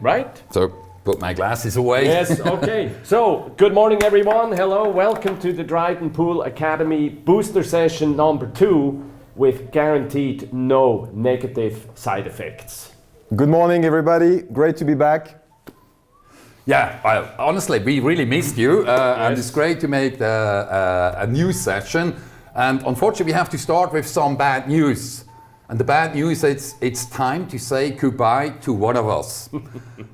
right? So, put my glasses away. Yes, okay. So, good morning everyone. Hello, welcome to the Dryden Pool Academy booster session number 2 with guaranteed no negative side effects. Good morning everybody, great to be back. Yeah, well, honestly, we really missed you, and it's great to make a new session. And unfortunately, we have to start with some bad news. And the bad news is it's time to say goodbye to one of us.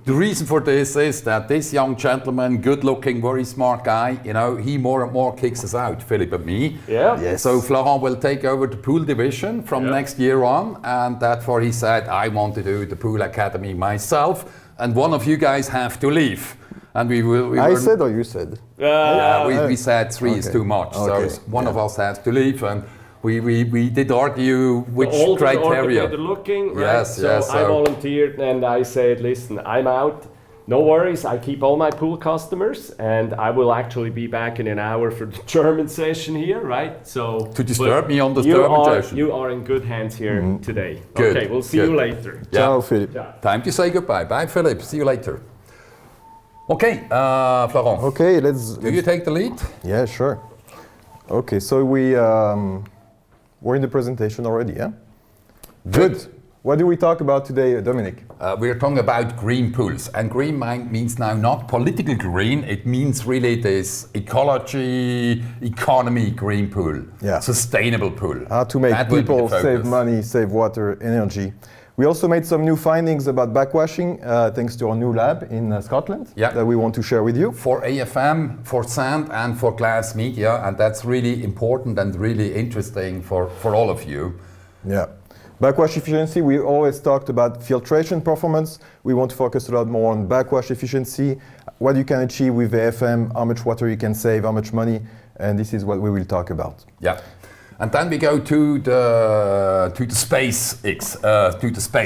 The reason for this is that this young gentleman, good-looking, very smart guy, you know, he more and more kicks us out, Philip and me. Yeah. Yes. So Florent will take over the pool division from next year on, and therefore he said, I want to do the pool academy myself, and one of you guys have to leave. And I said or you said? We said 3 is too much, so one of us has to leave, and we did argue which criteria. The looking, right? Yes, so yes. I volunteered and I said, listen, I'm out. No worries, I keep all my pool customers, and I will actually be back in an hour for the German session here, right? So to disturb me on the German session. You are in good hands here today. Good, okay, we'll see you later. Yeah. Ciao, Philip. Yeah. Time to say goodbye. Bye, Philip. See you later. Okay, Florent. Okay, Do you take the lead? Yeah, sure. Okay, so we're in the presentation already, yeah? Good. What do we talk about today, Dominic? We're talking about green pools, and green means now not political green, it means really this ecology, economy green pool, sustainable pool. How to make people save money, save water, energy. We also made some new findings about backwashing thanks to our new lab in Scotland that we want to share with you. For AFM, for sand and for glass media, and that's really important and really interesting for all of you. Yeah. Backwash efficiency, we always talked about filtration performance. We want to focus a lot more on backwash efficiency, what you can achieve with AFM, how much water you can save, how much money, and this is what we will talk about. Yeah. And then we go to the space,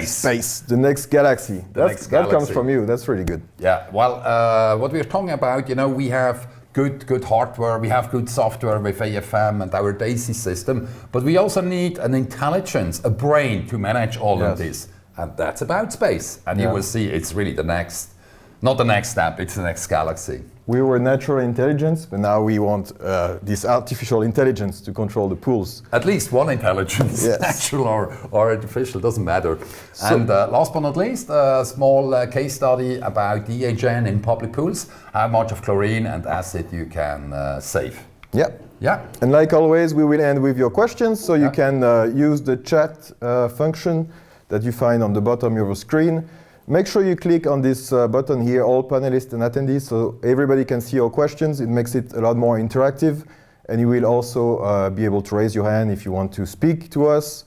Space, the next galaxy. That comes from you, that's really good. Yeah, well, what we're talking about, you know, we have good hardware, we have good software with AFM and our DAISY system, but we also need an intelligence, a brain to manage all of this. And that's about space. And you will see it's really not the next step, it's the next galaxy. We were natural intelligence, but now we want this artificial intelligence to control the pools. At least one intelligence, natural or artificial, doesn't matter. So, and last but not least, a small case study about DHN in public pools, how much of chlorine and acid you can save. Yeah. And like always, we will end with your questions, so you can use the chat function that you find on the bottom of your screen. Make sure you click on this button here, all panelists and attendees, so everybody can see your questions. It makes it a lot more interactive, and you will also be able to raise your hand if you want to speak to us.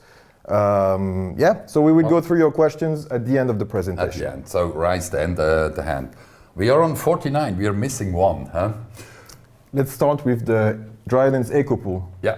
So we will go through your questions at the end of the presentation. At the end, so raise the hand. We are on 49, we are missing one, huh? Let's start with the Dryden's EcoPool. Yeah.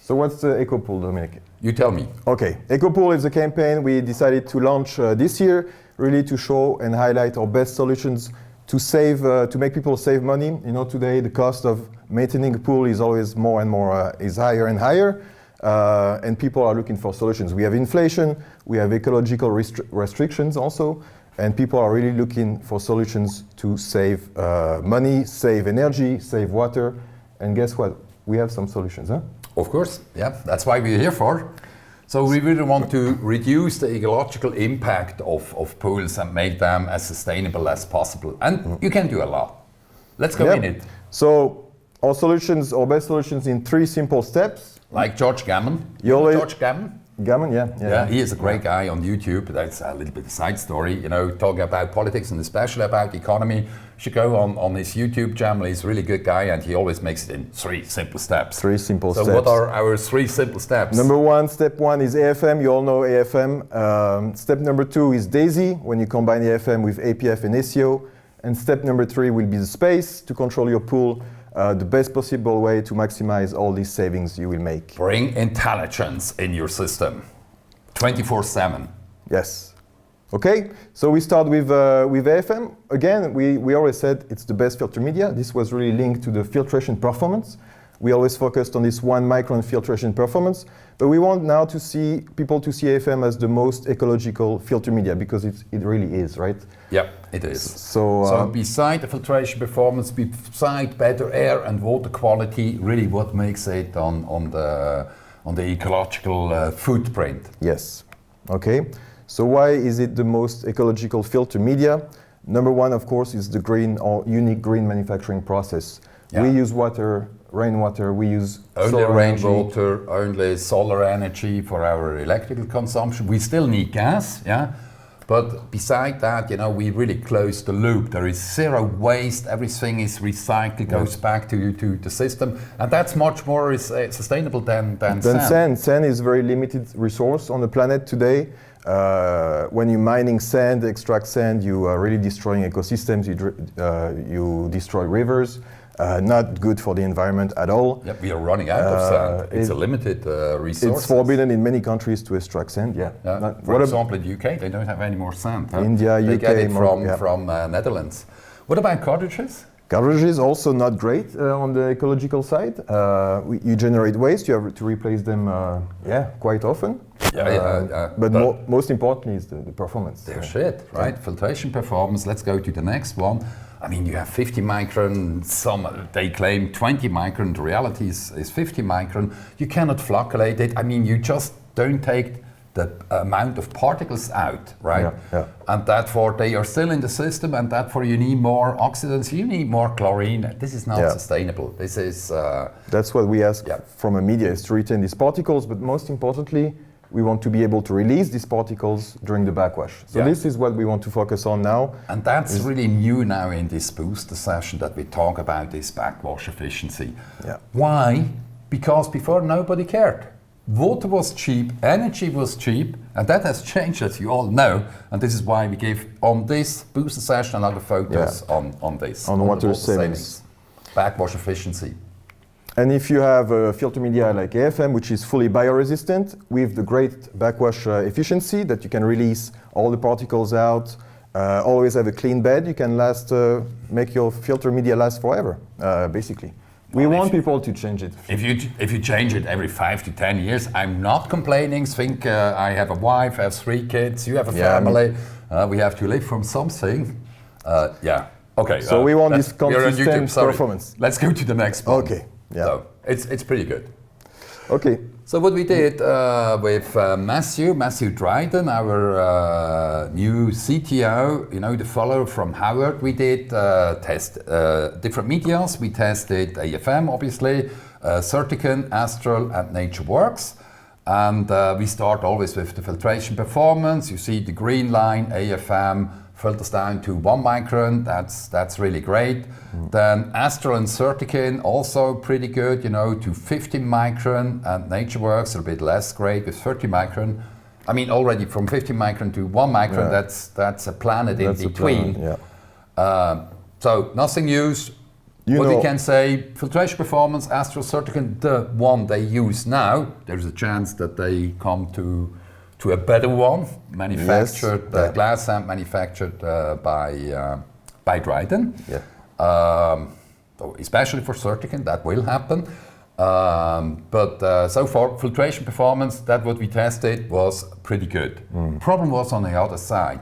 So what's the EcoPool, Dominic? You tell me. Okay, EcoPool is a campaign we decided to launch this year, really to show and highlight our best solutions to save, to make people save money. You know, today the cost of maintaining a pool is always more and more, is higher and higher, and people are looking for solutions. We have inflation, we have ecological restrictions also, and people are really looking for solutions to save money, save energy, save water, and guess what? We have some solutions, huh? Of course, yeah, that's why we're here for. So we really want to reduce the ecological impact of pools and make them as sustainable as possible. And you can do a lot. Let's go in it. So our solutions, our best solutions in 3 simple steps. Like George Gammon. George Gammon? Gammon, yeah. He is a great guy on YouTube. That's a little bit of a side story, you know, talking about politics and especially about economy. You should go on his YouTube channel. He's a really good guy, and he always makes it in 3 simple steps. 3 simple steps. So what are our 3 simple steps? Step 1 is AFM. You all know AFM. Step number 2 is DAISY, when you combine AFM with APF and SEO. And step number 3 will be the space to control your pool. The best possible way to maximize all these savings you will make. Bring intelligence in your system, 24/7. Yes. Okay, so we start with AFM. Again, we always said it's the best filter media. This was really linked to the filtration performance. we always focused on this 1 micron filtration performance, but we want now to see people to see AFM as the most ecological filter media, because it really is, right? Yeah, it is. So beside the filtration performance, beside better air and water quality, really what makes it on the ecological footprint? Yes. Okay. So why is it the most ecological filter media? Number one, of course, is the green or unique green manufacturing process. Yeah. We use water, rainwater, we use Only solar energy. rainwater, only solar energy for our electrical consumption. We still need gas, yeah. But beside that, you know, we really close the loop. There is zero waste. Everything is recycled, goes back to the system, and that's much more sustainable than sand. Sand is a very limited resource on the planet today. When you're mining sand, extract sand, you are really destroying ecosystems. You destroy rivers. Not good for the environment at all. Yep, we are running out of sand. It's a limited resource. It's forbidden in many countries to extract sand. Yeah. For example, in the UK, they don't have any more sand. Huh? India, they UK, get it from Netherlands. What about cartridges? Cartridges also not great on the ecological side. You generate waste. You have to replace them. Quite often. But most importantly is the performance. They're shit, right? Filtration performance. Let's go to the next one. I mean, you have 50 micron, they claim 20 micron, the reality is 50 micron. You cannot flocculate it. I mean, you just don't take the amount of particles out, right? And therefore they are still in the system, and therefore you need more oxidants, you need more chlorine. This is not sustainable. This is... That's what we ask from a media, is to retain these particles, but most importantly, we want to be able to release these particles during the backwash. So this is what we want to focus on now. And that's really new now in this booster session, that we talk about this backwash efficiency. Why? Because before nobody cared. Water was cheap, energy was cheap, and that has changed, as you all know. And this is why we give on this booster session another focus on this. On water savings. Backwash efficiency. And if you have a filter media like AFM, which is fully bioresistant, with the great backwash efficiency that you can release all the particles out, always have a clean bed, you can make your filter media last forever, basically. We want people to change it. If you change it every 5 to 10 years, I'm not complaining. Think I have a wife, I have 3 kids, you have a family, we have to live from something. Okay. So we want this consistent performance. Let's go to the next one. Okay. Yeah. So it's pretty good. Okay. So what we did with Matthew Dryden, our new CTO, you know, the follower from Howard, we did test different medias. We tested AFM, obviously, Certicon, Astral, and NatureWorks. And we start always with the filtration performance. You see the green line, AFM, filters down to 1 micron, that's really great. Then Astral and Certicon also pretty good, you know, to 15 micron, and NatureWorks a bit less great with 30 micron. I mean, already from 15 micron to 1 micron, that's a planet in between. So nothing used. What we can say, filtration performance, Astral, Certicon, the one they use now, there's a chance that they come to a better one, manufactured, glass amp manufactured by Dryden. So especially for Certicon, that will happen. But so far, filtration performance, that what we tested was pretty good. Problem was on the other side.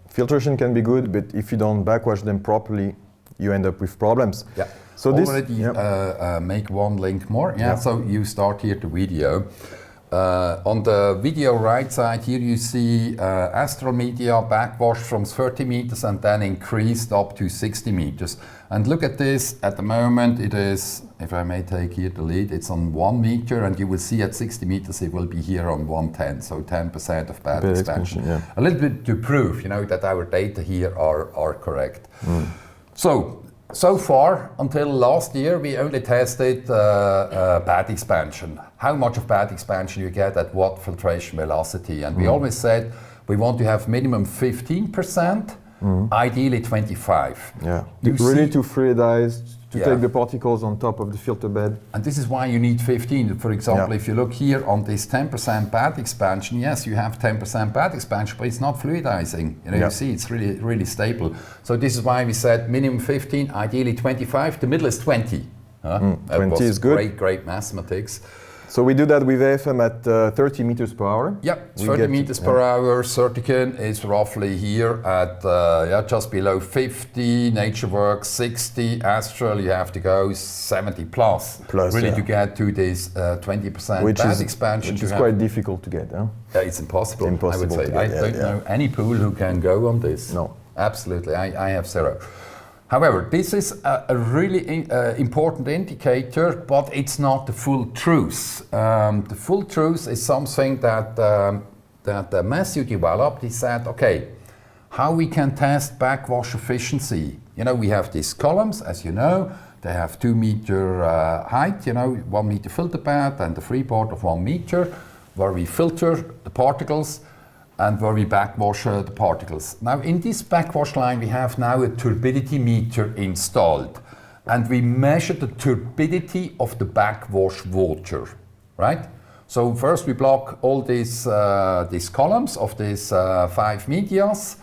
Filtration can be good, but if you don't backwash them properly, you end up with problems. So already make one link more. So you start here the video. On the video right side here you see Astral media backwash from 30 meters and then increased up to 60 meters. And look at this, at the moment it is, if I may take here the lead, it's on 1 meter, and you will see at 60 meters it will be here on 110, so 10% of bad expansion. A little bit to prove, you know, that our data here are correct. So far, until last year, we only tested bad expansion. How much of bad expansion you get at what filtration velocity. And we always said we want to have minimum 15%, ideally 25. Really to fluidize, to take the particles on top of the filter bed. And this is why you need 15. For example, if you look here on this 10% bad expansion, yes, you have 10% bad expansion, but it's not fluidizing. You know, you see it's really, really stable. So this is why we said minimum 15, ideally 25. The middle is 20. That 20 was is good. Great mathematics. So we do that with AFM at 30 meters per hour. Yep, We 30 get- meters per hour. Certican is roughly here at just below 50. NatureWorks 60. Astral you have to go 70 plus. Really to get to this 20% Which band is, expansion. which to is have. quite difficult to get. Huh? It's impossible. It's impossible I would say. to get, I don't know any pool who can go on this. No. Absolutely, I have zero. However, this is a really important indicator, but it's not the full truth. The full truth is something that Matthew developed. He said, okay, how we can test backwash efficiency. You know, we have these columns, as you know, they have 2 meter height, 1 meter filter pad and the freeboard of 1 meter, where we filter the particles and where we backwash the particles. Now in this backwash line we have now a turbidity meter installed, and we measure the turbidity of the backwash water, right? So first we block all these columns of these 5 medias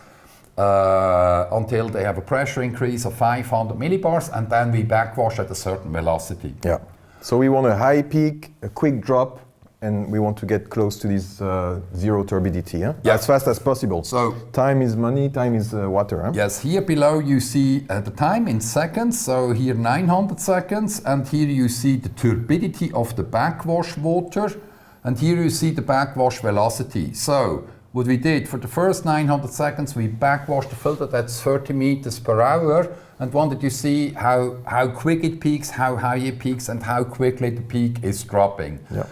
until they have a pressure increase of 500 millibars, and then we backwash at a certain velocity. Yeah. So we want a high peak, a quick drop, and we want to get close to this zero turbidity, as fast as possible. So time is money, time is water. Huh? Yes, here below you see the time in seconds, so here 900 seconds, and here you see the turbidity of the backwash water, and here you see the backwash velocity. So what we did for the first 900 seconds, we backwashed the filter, that's 30 meters per hour, and wanted to see how quick it peaks, how high it peaks, and how quickly the peak is dropping. Yeah.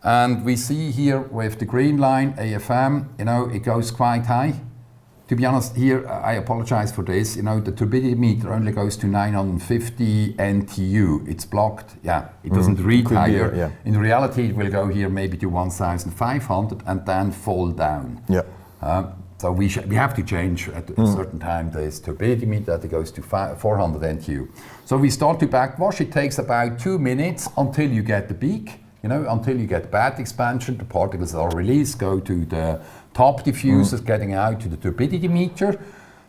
And we see here with the green line, AFM, it goes quite high. To be honest, here, I apologize for this, the turbidity meter only goes to 950 NTU. It's blocked, it doesn't read higher. Yeah. In reality, it will go here maybe to 1,500 and then fall down. Yeah. So we have to change at a certain time this turbidity meter, that it goes to 400 NTU. So we start to backwash. It takes about 2 minutes until you get the peak. Until you get bad expansion, the particles are released, go to the top diffusers, getting out to the turbidity meter.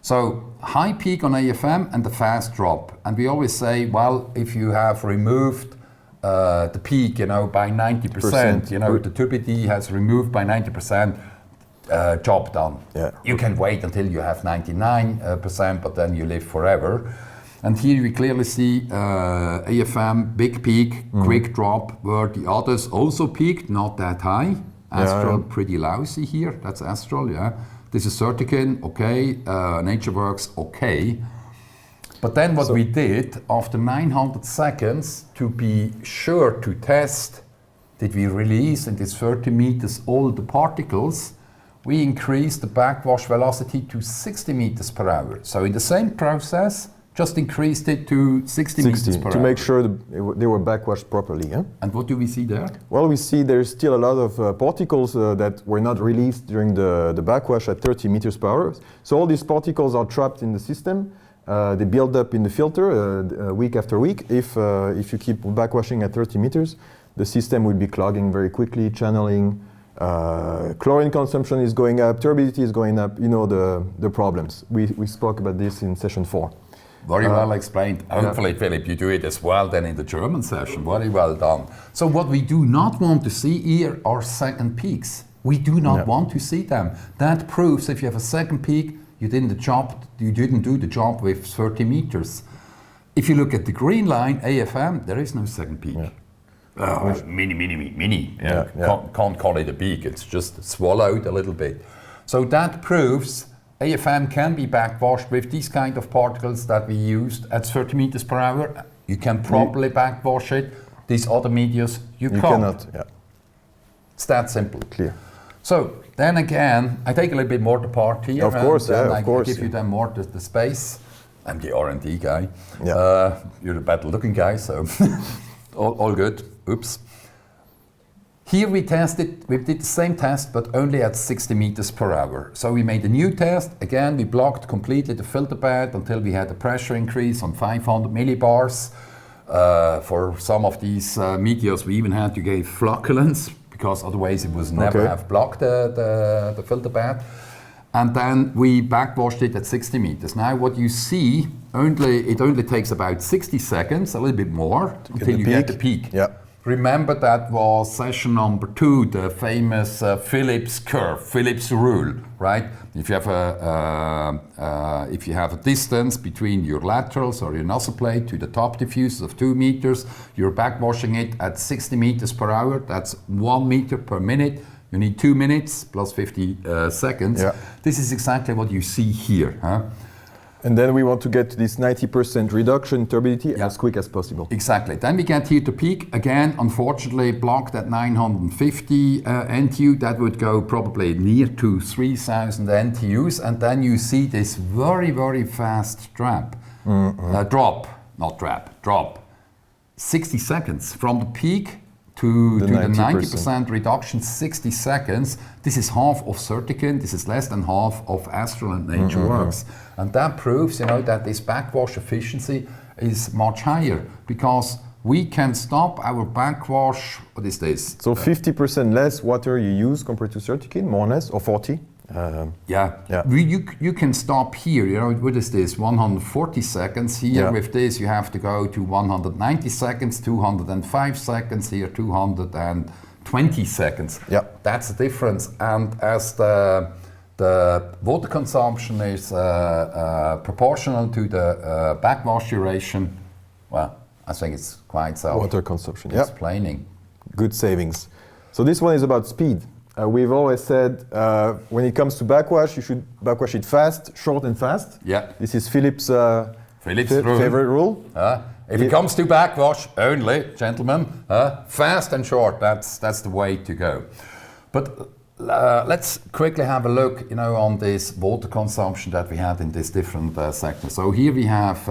So high peak on AFM and the fast drop. And we always say, well, if you have removed the peak, by 90%, the turbidity has removed by 90%, job done. Yeah. You can wait until you have 99%, but then you live forever. And here we clearly see AFM, big peak, quick drop, where the others also peaked, not that high. Astral, pretty lousy here, that's Astral, yeah. This is Certican, okay. NatureWorks, okay. But then what we did, after 900 seconds, to be sure to test, did we release in these 30 meters all the particles, we increased the backwash velocity to 60 meters per hour. So in the same process, just increased it to 60 meters per hour. To make sure they were backwashed properly. Yeah? And what do we see there? Well, we see there's still a lot of particles that were not released during the backwash at 30 meters per hour. So all these particles are trapped in the system. They build up in the filter week after week. If you keep backwashing at 30 meters, the system will be clogging very quickly, channeling. Chlorine consumption is going up, turbidity is going up, the problems. We spoke about this in session 4. Very well explained. Hopefully, Philip, you do it as well then in the German session. Very well done. So what we do not want to see here are second peaks. We do not want to see them. That proves if you have a second peak, you didn't do the job with 30 meters. If you look at the green line, AFM, there is no second peak. Yeah. Mini. Can't call it a peak. It's just swallowed a little bit. So that proves AFM can be backwashed with these kind of particles that we used at 30 meters per hour. You can properly backwash it. These other medias, you can't. Cannot, It's that simple. Clear. So then again, I take a little bit more the part here. Of course, I give you then more the space. I'm the R&D guy. Yeah. You're the better looking guy, so all good. Oops. Here we did the same test, but only at 60 meters per hour. So we made a new test. Again, we blocked completely the filter bed until we had a pressure increase on 500 millibars. For some of these medias, we even had to give flocculants, because otherwise it would never have blocked the filter bed. and then we backwashed it at 60 meters. Now what you see, it only takes about 60 seconds, a little bit more, until you get the peak. Yeah. Remember that was session number 2, the famous Phillips curve, Phillips rule, right? If you have a distance between your laterals or your nozzle plate to the top diffusers of 2 meters, you're backwashing it at 60 meters per hour. That's 1 meter per minute. You need 2 minutes plus 50 seconds. Yeah. This is exactly what you see here. Huh? And then we want to get this 90% reduction in turbidity Yeah. as quick as possible. Exactly. Then we get here to peak. Again, unfortunately, blocked at 950 NTU. That would go probably near to 3000 NTUs. And then you see this very, very fast drop. 60 seconds from the peak to the 90% reduction, 60 seconds. This is half of Certican, this is less than half of Astral and NatureWorks. And that proves, that this backwash efficiency is much higher because we can stop our backwash, what is this? So 50% less water you use compared to Certican, more or less, or 40? Yeah. You can stop here, what is this, 140 seconds here. Yeah. With this you have to go to 190 seconds, 205 seconds here, 220 seconds. Yeah. That's the difference. And as the water consumption is proportional to the backwash duration, well, I think it's quite Water consumption, yeah. explaining. Good savings. So this one is about speed. We've always said when it comes to backwash, you should backwash it fast, short and fast. Yeah. This is Philip's Phillips rule. favorite rule. If it comes to backwash only, gentlemen, fast and short, that's the way to go. But let's quickly have a look, on this water consumption that we had in these different sectors. So here we have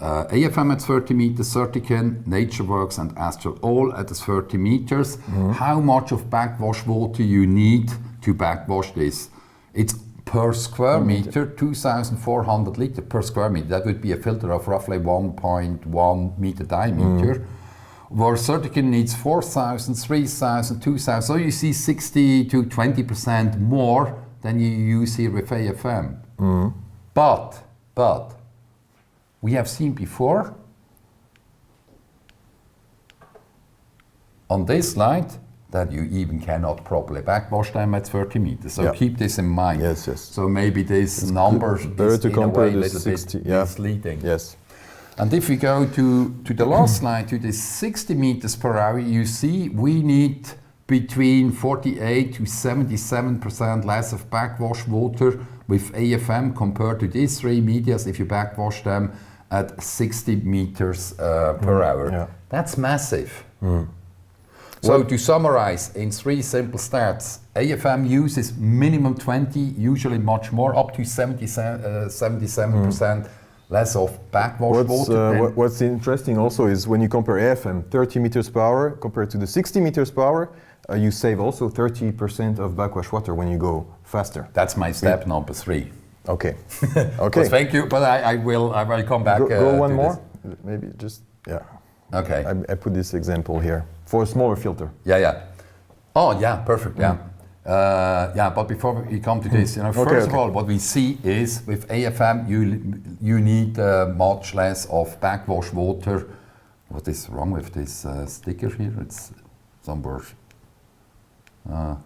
AFM at 30 meters, Certican, NatureWorks and Astral all at 30 meters. How much of backwash water you need to backwash this? It's per square meter, 2,400 liters per square meter. That would be a filter of roughly 1.1 meter diameter. Where Certican needs 4,000, 3,000, 2,000. So you see 60 to 20% more than you use here with AFM. But we have seen before on this slide that you even cannot properly backwash them at 30 meters. So keep this in mind. Yes. So maybe this number better is to in a compare way a the little 60, bit yeah. misleading. Yes. And if we go to the last slide, to the 60 meters per hour, you see we need between 48 to 77% less of backwash water with AFM compared to these 3 medias if you backwash them at 60 meters per hour. Yeah. That's massive. So to summarize in 3 simple stats, AFM uses minimum 20, usually much more, up to 77% less of backwash water. What's interesting also is when you compare AFM 30 meters per hour compared to the 60 meters per hour, you save also 30% of backwash water when you go faster. That's my step number 3. Okay. Well, thank you, but I will come back. Go one to more, this. maybe just, yeah. Okay. I put this example here for a smaller filter. Yeah. Oh, yeah, perfect, yeah. But before we come to this, first of all, what we see is with AFM, you need much less of backwash water. What is wrong with this sticker here? It's somewhere.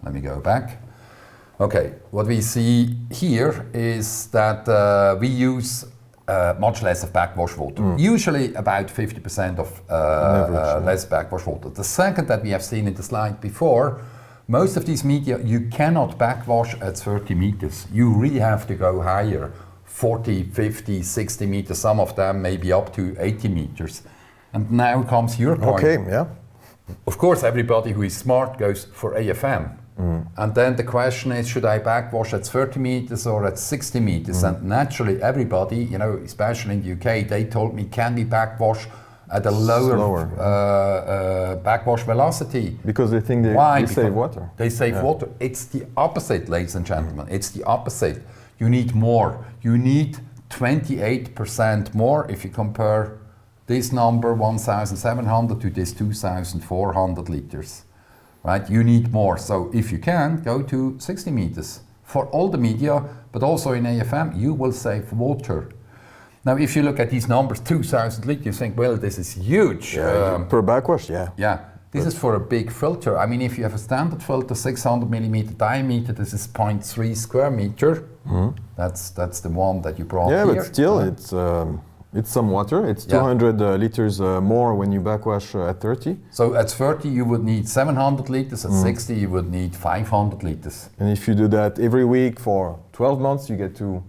Let me go back. Okay, what we see here is that we use much less of backwash water. Usually about 50% of less backwash water. The second that we have seen in the slide before, most of these media you cannot backwash at 30 meters. You really have to go higher, 40, 50, 60 meters, some of them maybe up to 80 meters. And now comes your point. Okay, yeah. Of course, everybody who is smart goes for AFM. And then the question is, should I backwash at 30 meters or at 60 meters? And naturally, everybody, especially in the UK, they told me, can we backwash at a lower backwash velocity? Because they think they save water. They save water. It's the opposite, ladies and gentlemen. It's the opposite. You need more. You need 28% more if you compare this number 1,700 to this 2,400 liters. Right? You need more. So if you can, go to 60 meters. for all the media, but also in AFM, you will save water. Now, if you look at these numbers, 2,000 litres, you think, well, this is huge. Per backwash, yeah. Yeah, this is for a big filter. I mean, if you have a standard filter, 600 millimeter diameter, this is 0.3 square meter. That's the one that you brought here. Yeah, but still, it's some water. It's 200 liters more when you backwash at 30. So at 30 you would need 700 liters, at 60 you would need 500 liters. And if you do that every week for 12 months, you get to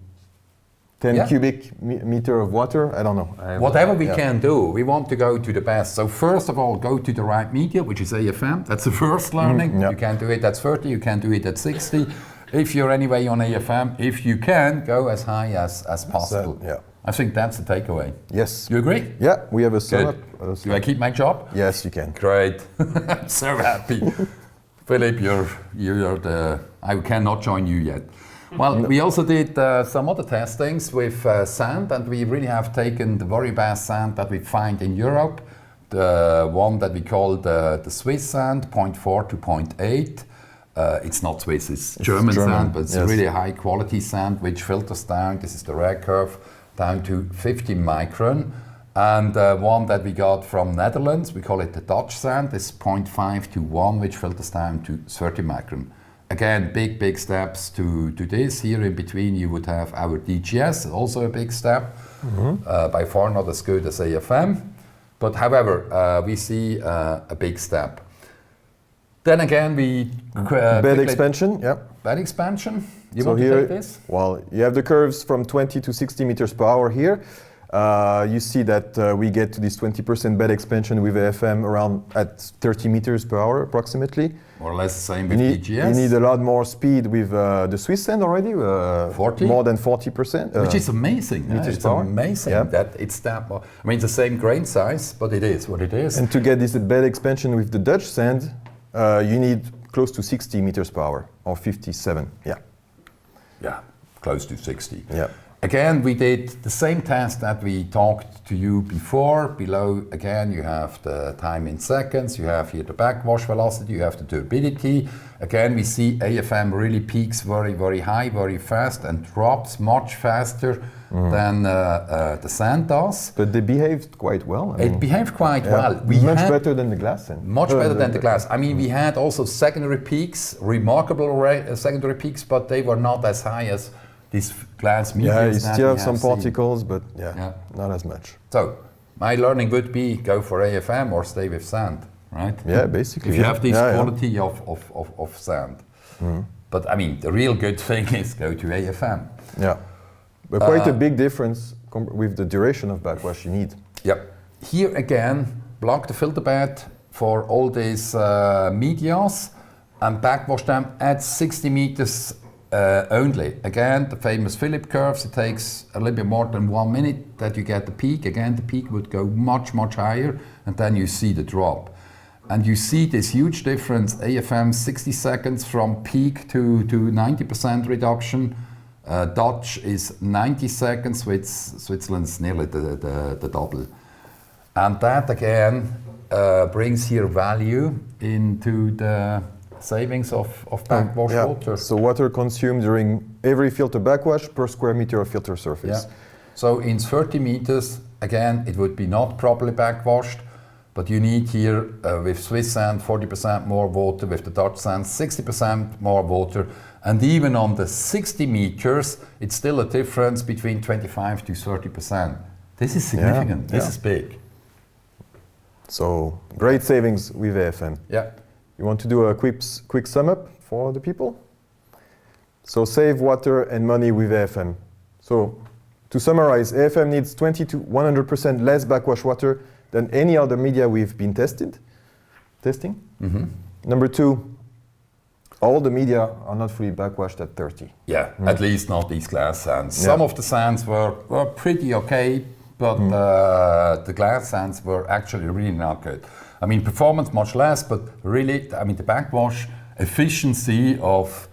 10 cubic meter of water. I don't know. Whatever we can do, we want to go to the best. So first of all, go to the right media, which is AFM. That's the first learning. You can do it at 30, you can do it at 60. If you're anyway on AFM, if you can, go as high as possible. I think that's the takeaway. Yes. You agree? Yeah, we have a sum up. Do I keep my job? Yes, you can. Great. I'm so happy. Philip, you're the... I cannot join you yet. Well, we also did some other testings with sand, and we really have taken the very best sand that we find in Europe, the one that we call the Swiss sand, 0.4 to 0.8. It's not Swiss, it's German sand, but it's really a high quality sand which filters down, this is the red curve, down to 50 micron. And one that we got from Netherlands, we call it the Dutch sand, is 0.5 to 1, which filters down to 30 micron. Again, big steps to this. Here in between you would have our DGS, also a big step, by far not as good as AFM. But however, we see a big step. Then again, we... bed expansion, Bed expansion? You so want here, to take this? Well, you have the curves from 20 to 60 meters per hour here. You see that we get to this 20% bed expansion with AFM around at 30 meters per hour approximately. More or less the same with DGS. You need a lot more speed with the Swiss sand already. 40? More than 40%. Which is amazing. It's amazing that it's that more. I mean, it's the same grain size, but it is what it is. And to get this bed expansion with the Dutch sand, you need close to 60 meters per hour, or 57, Yeah, close to 60. Yeah. Again, we did the same test that we talked to you before. Below, again, you have the time in seconds, you have here the backwash velocity, you have the turbidity. Again, we see AFM really peaks very high, very fast, and drops much faster than the sand does. But they behaved quite well. It behaved quite well. Much better than the glass sand. Much better than the glass. I mean, we had also secondary peaks, remarkable secondary peaks, but they were not as high as these glass mediums. Yeah, you still have some particles, but not as much. So, my learning would be go for AFM or stay with sand, right? Yeah, basically. If you have this quality of sand. But I mean, the real good thing is go to AFM. Yeah, but quite a big difference with the duration of backwash you need. Yep. Here again, block the filter bed for all these medias and backwash them at 60 meters only. Again, the famous Philip curves, it takes a little bit more than 1 minute that you get the peak. Again, the peak would go much higher, and then you see the drop. And you see this huge difference, AFM 60 seconds from peak to 90% reduction. Dutch is 90 seconds, with Switzerland's nearly the double. And that again brings here value into the savings of backwash water. So water consumed during every filter backwash per square meter of filter surface. Yeah. So in 30 meters, again, it would be not properly backwashed, but you need here with Swiss sand 40% more water, with the Dutch sand 60% more water, and even on the 60 meters, it's still a difference between 25 to 30%. This is significant. This is big. So great savings with AFM. Yeah. You want to do a quick sum up for the people? So save water and money with AFM. So to summarize, AFM needs 20 to 100% less backwash water than any other media we've been testing. Number 2, all the media are not fully backwashed at 30. Yeah, at least not these glass sands. Some of the sands were pretty okay, but the glass sands were actually really not good. I mean, performance much less, but really, I mean, the backwash efficiency of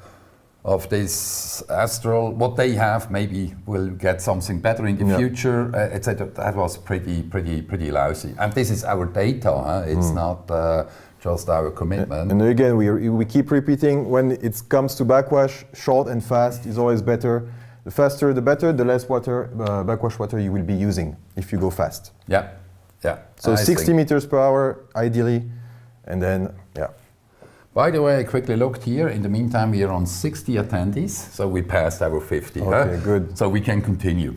this Astral, what they have, maybe will get something better in the future, etc. That was pretty lousy. And this is our data. It's not just our commitment. And again, we keep repeating, when it comes to backwash, short and fast is always better. The faster the better, the less water, backwash water you will be using if you go fast. Yeah, yeah. So I 60 think. meters per hour, ideally, and then, yeah. By the way, I quickly looked here. In the meantime, we are on 60 attendees, so we passed our 50. Okay, good. So we can continue.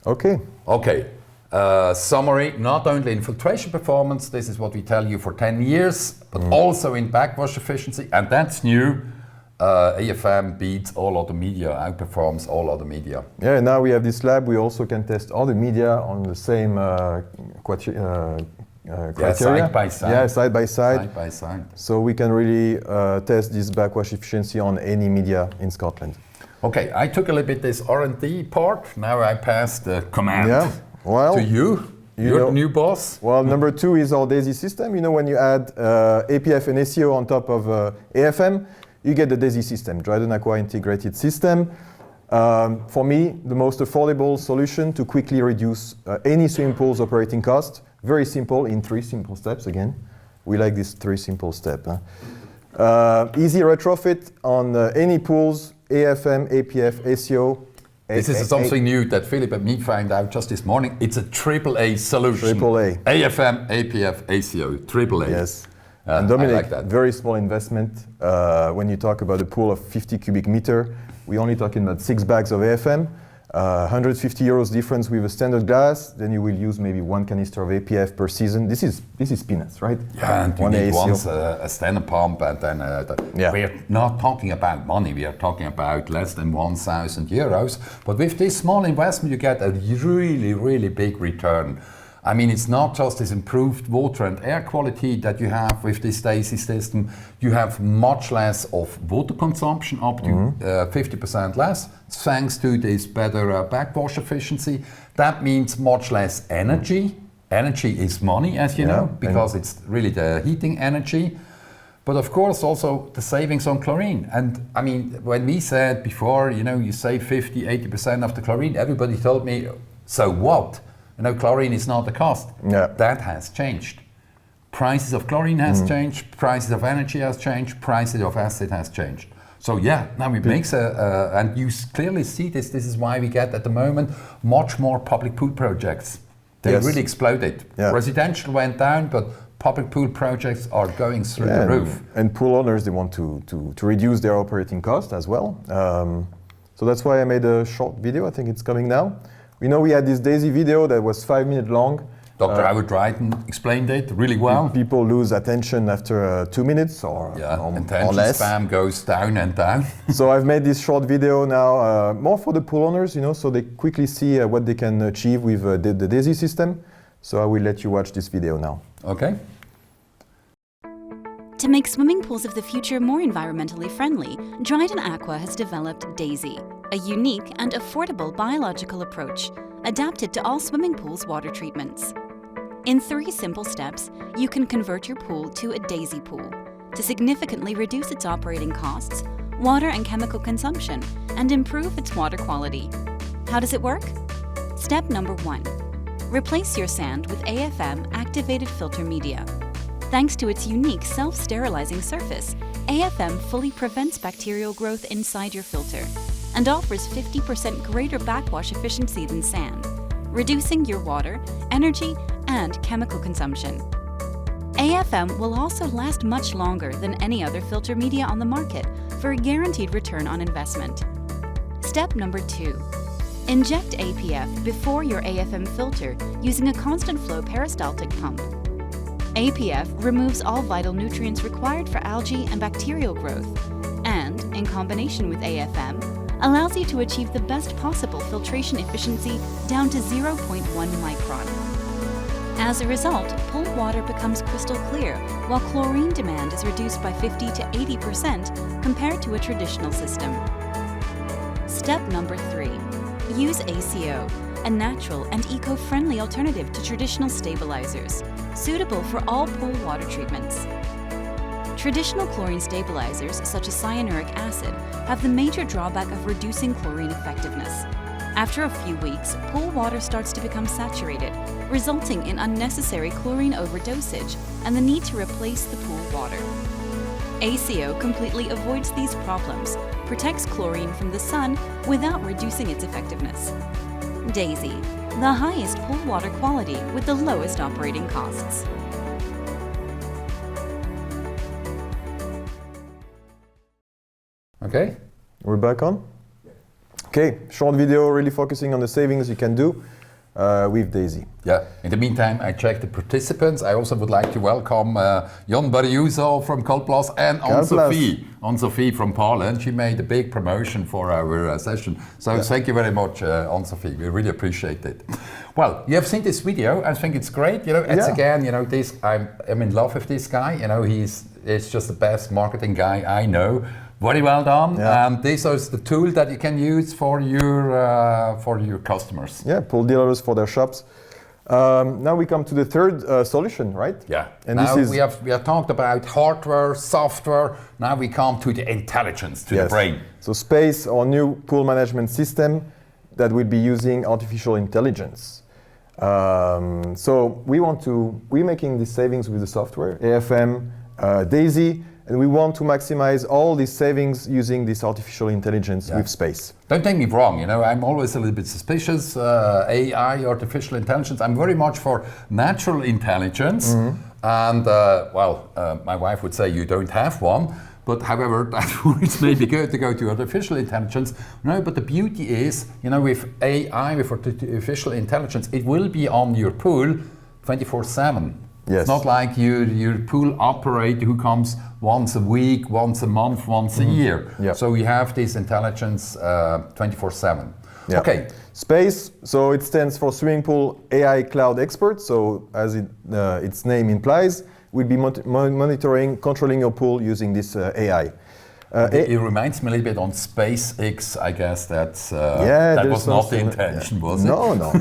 Okay. Okay. Summary, not only in filtration performance, this is what we tell you for 10 years, but also in backwash efficiency, and that's new. AFM beats all other media, outperforms all other media. Yeah, now we have this lab, we also can test other media on the same criteria. Side by side. Yeah, side by side. Side by side. So we can really test this backwash efficiency on any media in Scotland. Okay, I took a little bit this R&D part. Now I pass the command Well, to you. You're the new boss. Well, number 2 is our DAISY system. You know, when you add APF and SEO on top of AFM, you get the DAISY system, Dryden Aqua Integrated System. For me, the most affordable solution to quickly reduce any swimming pool's operating cost. Very simple, in 3 simple steps again. We like this 3 simple step. Easy retrofit on any pools, AFM, APF, SEO. This is something new that Philip and me found out just this morning. It's a AAA solution. AAA. AFM, APF, ACO, AAA. Yes. And Dominic, I like that. very small investment. When you talk about a pool of 50 cubic meter, we're only talking about 6 bags of AFM. 150 euros difference with a standard glass, then you will use maybe 1 canister of APF per season. This is peanuts, right? Yeah, and you need once a standard pump, and then we're not talking about money, we are talking about less than 1,000 euros. But with this small investment, you get a really, really big return. I mean, it's not just this improved water and air quality that you have with this DAISY system. You have much less of water consumption, up to 50% less, thanks to this better backwash efficiency. That means much less energy. Energy is money, as you know, because it's really the heating energy. But of course, also the savings on chlorine. And I mean, when we said before, you know, you save 50-80% of the chlorine, everybody told me, so what? You know, chlorine is not the cost. Yeah. That has changed. Prices of chlorine has changed, prices of energy has changed, prices of acid has changed. So yeah, now it makes and you clearly see this. This is why we get at the moment much more public pool projects. They really exploded. Yeah. Residential went down, but public pool projects are going through the roof. And pool owners, they want to reduce their operating cost as well. So that's why I made a short video. I think it's coming now. We know we had this DAISY video that was 5 minutes long. Dr. Howard Dryden explained it really well. People lose attention after 2 minutes or less. Spam goes down and down. So I've made this short video now, more for the pool owners, you know, so they quickly see what they can achieve with the DAISY system. So I will let you watch this video now. Okay. To make swimming pools of the future more environmentally friendly, Dryden Aqua has developed DAISY, a unique and affordable biological approach adapted to all swimming pools' water treatments. In 3 simple steps, you can convert your pool to a DAISY pool to significantly reduce its operating costs, water and chemical consumption, and improve its water quality. How does it work? Step number 1. Replace your sand with AFM activated filter media. Thanks to its unique self-sterilizing surface, AFM fully prevents bacterial growth inside your filter and offers 50% greater backwash efficiency than sand, reducing your water, energy, and chemical consumption. AFM will also last much longer than any other filter media on the market for a guaranteed return on investment. Step number 2. Inject APF before your AFM filter using a constant flow peristaltic pump. APF removes all vital nutrients required for algae and bacterial growth, and, in combination with AFM, allows you to achieve the best possible filtration efficiency down to 0.1 micron. As a result, pool water becomes crystal clear, while chlorine demand is reduced by 50 to 80% compared to a traditional system. Step number 3. Use ACO, a natural and eco-friendly alternative to traditional stabilizers, suitable for all pool water treatments. Traditional chlorine stabilizers, such as cyanuric acid, have the major drawback of reducing chlorine effectiveness. After a few weeks, pool water starts to become saturated, resulting in unnecessary chlorine overdosage and the need to replace the pool water. ACO completely avoids these problems, protects chlorine from the sun without reducing its effectiveness. Daisy, the highest pool water quality with the lowest operating costs. Okay. We're back on? Okay, short video really focusing on the savings you can do with Daisy. Yeah. In the meantime, I checked the participants. I also would like to welcome Jan Barriuso from Colplas and Anne-Sophie from Poland. She made a big promotion for our session. So thank you very much, Anne-Sophie. We really appreciate it. Well, you have seen this video. I think it's great. You know, it's again, you know, this. I'm in love with this guy. You know, he's just the best marketing guy I know. Very well done. Yeah. This is the tool that you can use for your customers. Yeah, pool dealers for their shops. Now we come to the third solution, right? Yeah. And now this is we have talked about hardware, software. Now we come to the intelligence, to the brain. So space, our new pool management system that will be using artificial intelligence. So we're making these savings with the software, AFM, Daisy. And we want to maximize all these savings using this artificial intelligence with space. Don't take me wrong, you know, I'm always a little bit suspicious. AI, artificial intelligence, I'm very much for natural intelligence. And, my wife would say you don't have one. But however, it's maybe good to go to artificial intelligence. No, but the beauty is, you know, with AI, with artificial intelligence, it will be on your pool 24/7. Yes. It's not like your pool operator who comes once a week, once a month, once a year. Yeah. So we have this intelligence 24/7. Yeah. Okay. Space, so it stands for Swimming Pool AI Cloud Expert. So as its name implies, we'll be monitoring, controlling your pool using this AI. It reminds me a little bit on SpaceX. I guess that was not the intention, was it? No.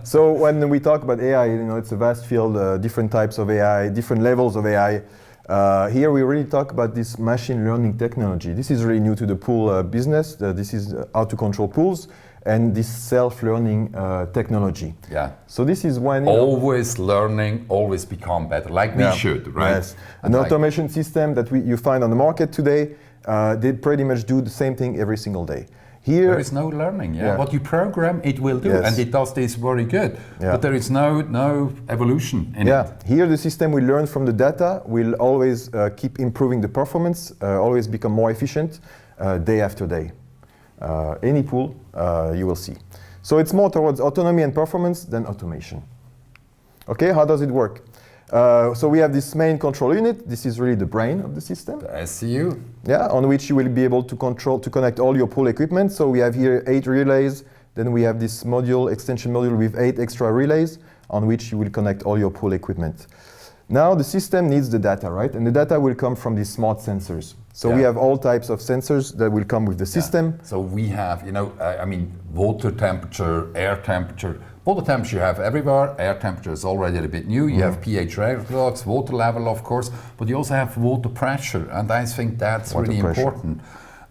So when we talk about AI, you know, it's a vast field, different types of AI, different levels of AI. Here we really talk about this machine learning technology. This is really new to the pool business. This is how to control pools and this self-learning technology. Yeah. So this is when always learning, always become better, like we should, right? Yes. An automation system that you find on the market today, they pretty much do the same thing every single day. Here, there is no learning. What you program, it will do, and it does this very good. But there is no evolution in it. Here the system will learn from the data, will always keep improving the performance, always become more efficient day after day. Any pool, you will see. So it's more towards autonomy and performance than automation. Okay, how does it work? So we have this main control unit. This is really the brain of the system. The SCU. Yeah, on which you will be able to connect all your pool equipment. So we have here 8 relays. Then we have this extension module with 8 extra relays on which you will connect all your pool equipment. Now the system needs the data, right? And the data will come from these smart sensors. So we have all types of sensors that will come with the system. So we have, you know, water temperature, air temperature. Water temperature you have everywhere. Air temperature is already a bit new. You have pH records, water level, of course, but you also have water pressure, and I think that's really important.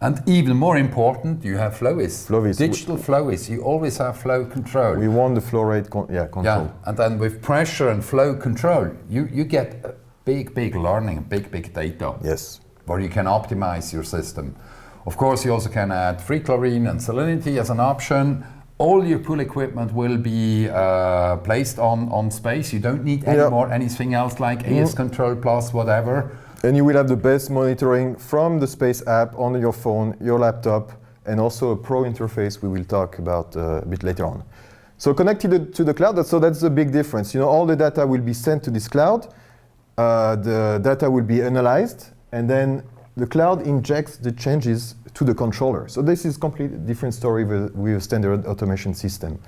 And even more important, you have flow-is. Digital flow-is. You always have flow control. We want the flow rate control. Yeah, and then with pressure and flow control, you get a big learning, big data. Yes. Where you can optimize your system. Of course, you also can add free chlorine and salinity as an option. All your pool equipment will be placed on space. You don't need anything else like AS Control Plus, whatever. And you will have the best monitoring from the Space app on your phone, your laptop, and also a pro interface we will talk about a bit later on. So connected to the cloud, that's the big difference. You know, all the data will be sent to this cloud. The data will be analyzed, and then the cloud injects the changes to the controller. So this is a completely different story with a standard automation system.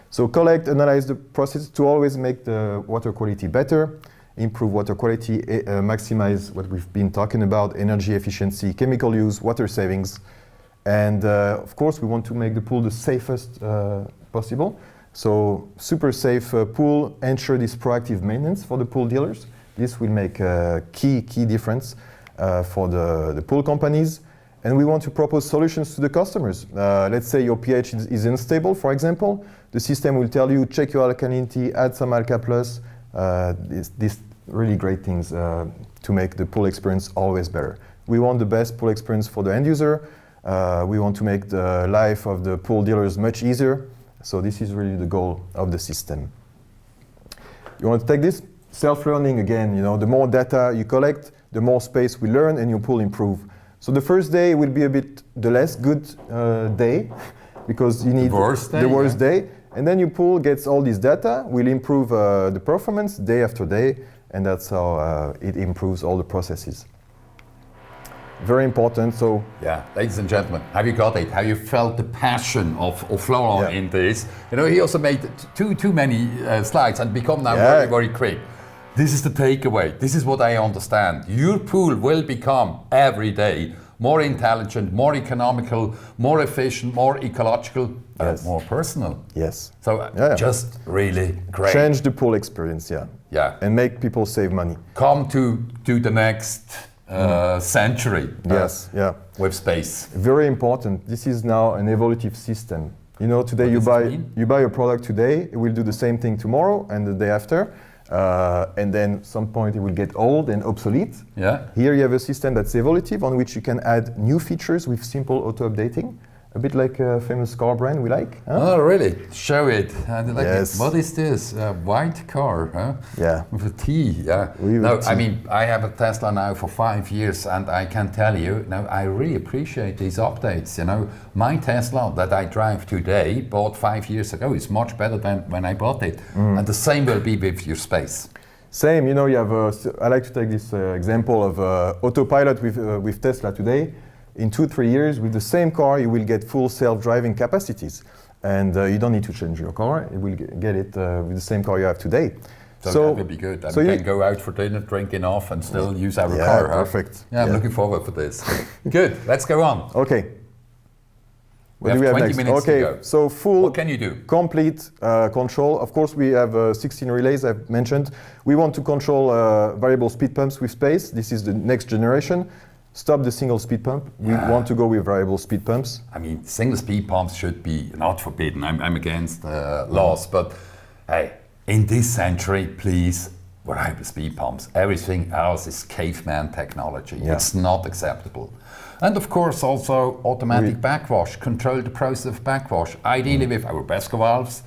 So collect, analyze the process to always make the water quality better, improve water quality, maximize what we've been talking about, energy efficiency, chemical use, water savings. And of course, we want to make the pool the safest possible. So super safe pool, ensure this proactive maintenance for the pool dealers. This will make a key difference for the pool companies. And we want to propose solutions to the customers. Let's say your pH is unstable, for example. The system will tell you, check your alkalinity, add some Alka Plus. These really great things to make the pool experience always better. We want the best pool experience for the end user. We want to make the life of the pool dealers much easier. So this is really the goal of the system. You want to take this? Self-learning again, the more data you collect, the more space we learn and your pool improve. So the first day will be a bit the less good day because you need the worst day. And then your pool gets all this data, will improve the performance day after day, and that's how it improves all the processes. Very important. So yeah, ladies and gentlemen, have you got it? Have you felt the passion of Florent in this? He also made too many slides and become now very, very quick. This is the takeaway. This is what I understand. Your pool will become every day more intelligent, more economical, more efficient, more ecological, and more personal. Yes. So just really great. Change the pool experience, Yeah. And make people save money. Come to the next century. Yes, with space. Very important. This is now an evolutive system. Today you buy a product today, it will do the same thing tomorrow and the day after. And then some point it will get old and obsolete. Yeah. Here you have a system that's evolutive on which you can add new features with simple auto-updating. A bit like a famous car brand we like. Huh? Oh, really? Show it. Yes. What is this? A white car, huh? Yeah. With a T, yeah. I mean, I have a Tesla now for 5 years, and I can tell you, I really appreciate these updates. My Tesla that I drive today, bought 5 years ago, is much better than when I bought it. And the same will be with your space. Same, you have. I like to take this example of autopilot with Tesla today. In 2-3 years, with the same car, you will get full self-driving capacities. And you don't need to change your car. You will get it with the same car you have today. So that would be good. And we can go out for dinner, drink enough, and still use our car. Perfect. Yeah, I'm looking forward for this. Good, let's go on. Okay. We have 20 minutes to go. So full, what can you do? Complete control. Of course, we have 16 relays I've mentioned. We want to control variable speed pumps with space. This is the next generation. Stop the single speed pump. We want to go with variable speed pumps. I mean, single speed pumps should be not forbidden. I'm against laws, but hey, in this century, please, variable speed pumps. Everything else is caveman technology. It's not acceptable. And of course, also automatic backwash. Control the process of backwash. Ideally with our Besco valves.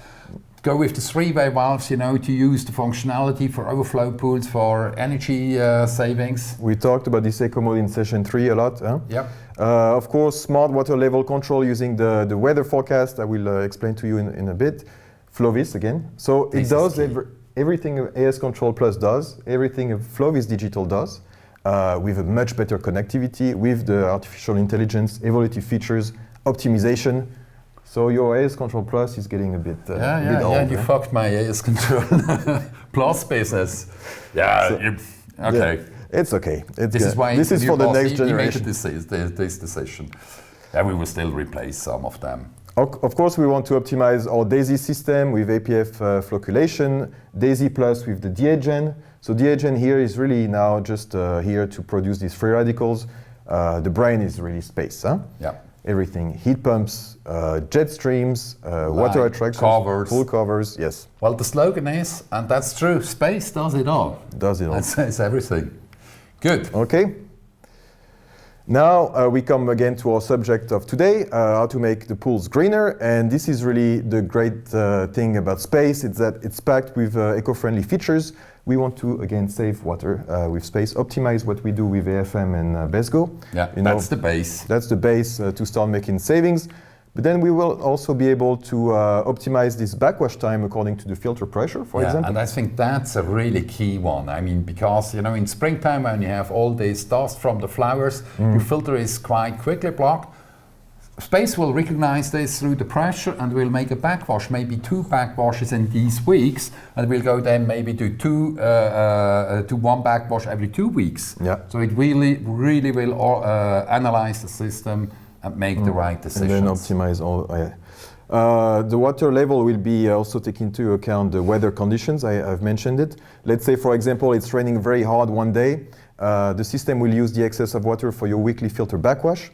Go with the 3-way valves, to use the functionality for overflow pools for energy savings. We talked about this eco mode in session 3 a lot. Huh? Yep. Of course, smart water level control using the weather forecast. I will explain to you in a bit. Flovis again. So it does everything AS Control Plus does, everything Flovis Digital does, with a much better connectivity, with the artificial intelligence, evolutive features, optimization. So your AS Control Plus is getting a bit old. Yeah, you fucked my AS Control Plus business. Okay. Yeah, it's okay. This is for the next generation. We made this decision. And we will still replace some of them. Of course, we want to optimize our DAISY system with APF flocculation, DAISY Plus with the DHN. So DHN here is really now just here to produce these free radicals. The brain is really space. Huh? Yeah. Everything, heat pumps, jet streams, water attractions, pool covers, yes. Well, the slogan is, and that's true, space does it all. Does it all. That says everything. Good. Okay. Now we come again to our subject of today, how to make the pools greener. And this is really the great thing about space, it's that it's packed with eco-friendly features. We want to, again, save water with space, optimize what we do with AFM and Besco. Yeah, that's the base. That's the base to start making savings. But then we will also be able to optimize this backwash time according to the filter pressure, for example. And I think that's a really key one. I mean, because, in springtime when you have all this dust from the flowers, your filter is quite quickly blocked. Space will recognize this through the pressure and will make a backwash, maybe 2 backwashes in these weeks, and we'll go then maybe to 1 backwash every 2 weeks. Yeah. So it really will analyze the system and make the right decisions. And then optimize all. The water level will be also taking into account the weather conditions. I've mentioned it. Let's say, for example, it's raining very hard one day. The system will use the excess of water for your weekly filter backwash.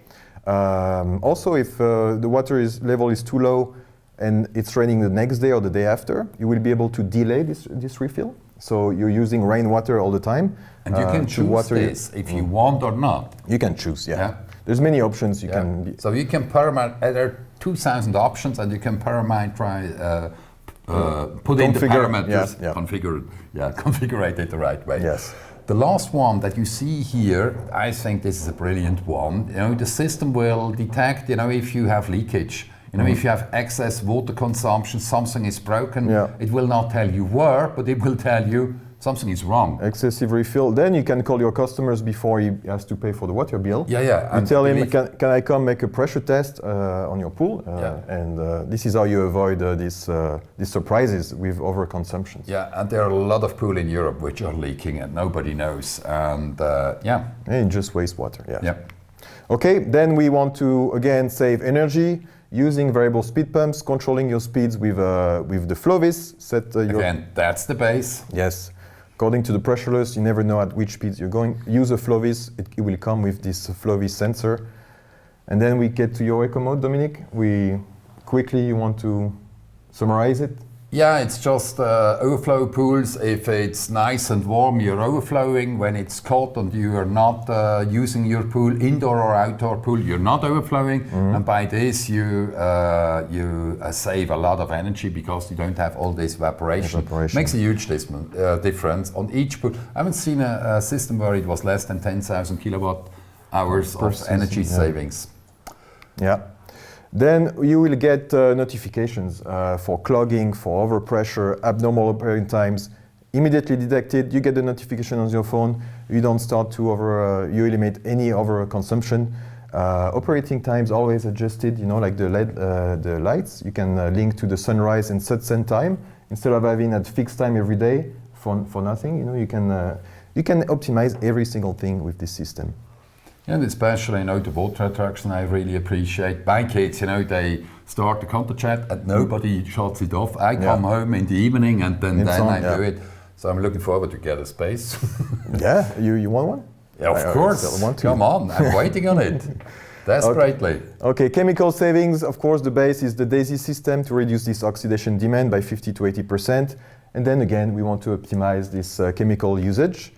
Also, if the water level is too low and it's raining the next day or the day after, you will be able to delay this refill. So you're using rainwater all the time. And you can choose this if you want or not. You can choose, yeah. There's many options you can. So you can parameter. There are 2,000 options, and you can parameter. Put in the parameters. Configure it the right way. Yes. The last one that you see here, I think this is a brilliant one. You know, the system will detect, you know, if you have leakage. You know, if you have excess water consumption, something is broken. It will not tell you where, but it will tell you something is wrong. Excessive refill. Then you can call your customers before he has to pay for the water bill. Yeah. You tell him, can I come make a pressure test on your pool? And this is how you avoid these surprises with overconsumption. Yeah, and there are a lot of pools in Europe which are leaking and nobody knows. And And just wastewater. Yeah. Okay, then we want to again save energy using variable speed pumps, controlling your speeds with the Flovis. Again, that's the base. Yes. According to the pressure loss, you never know at which speeds you're going. Use a Flovis, it will come with this Flovis sensor. And then we get to your eco mode, Dominique. You want to summarize it? Yeah, it's just overflow pools. If it's nice and warm, you're overflowing. When it's cold and you are not using your pool, indoor or outdoor pool, you're not overflowing. And by this, you save a lot of energy because you don't have all this evaporation. Makes a huge difference on each pool. I haven't seen a system where it was less than 10,000 kilowatt hours of energy savings. Yeah. Then you will get notifications for clogging, for overpressure, abnormal operating times, immediately detected. You get the notification on your phone. You don't start to you eliminate any overconsumption. Operating times always adjusted. You know, like the lights. You can link to the sunrise and sunset time instead of having a fixed time every day for nothing. You know, you can optimize every single thing with this system. And especially, you know, the water attraction I really appreciate. My kids, you know, they start the contact chat and nobody shuts it off. I come home in the evening and then I do it. So I'm looking forward to get a space. Yeah, you want one? Yeah, of course. Come on, I'm waiting on it. Desperately. Okay, chemical savings. Of course, the base is the DAISY system to reduce this oxidation demand by 50 to 80%. And then again, we want to optimize this chemical usage.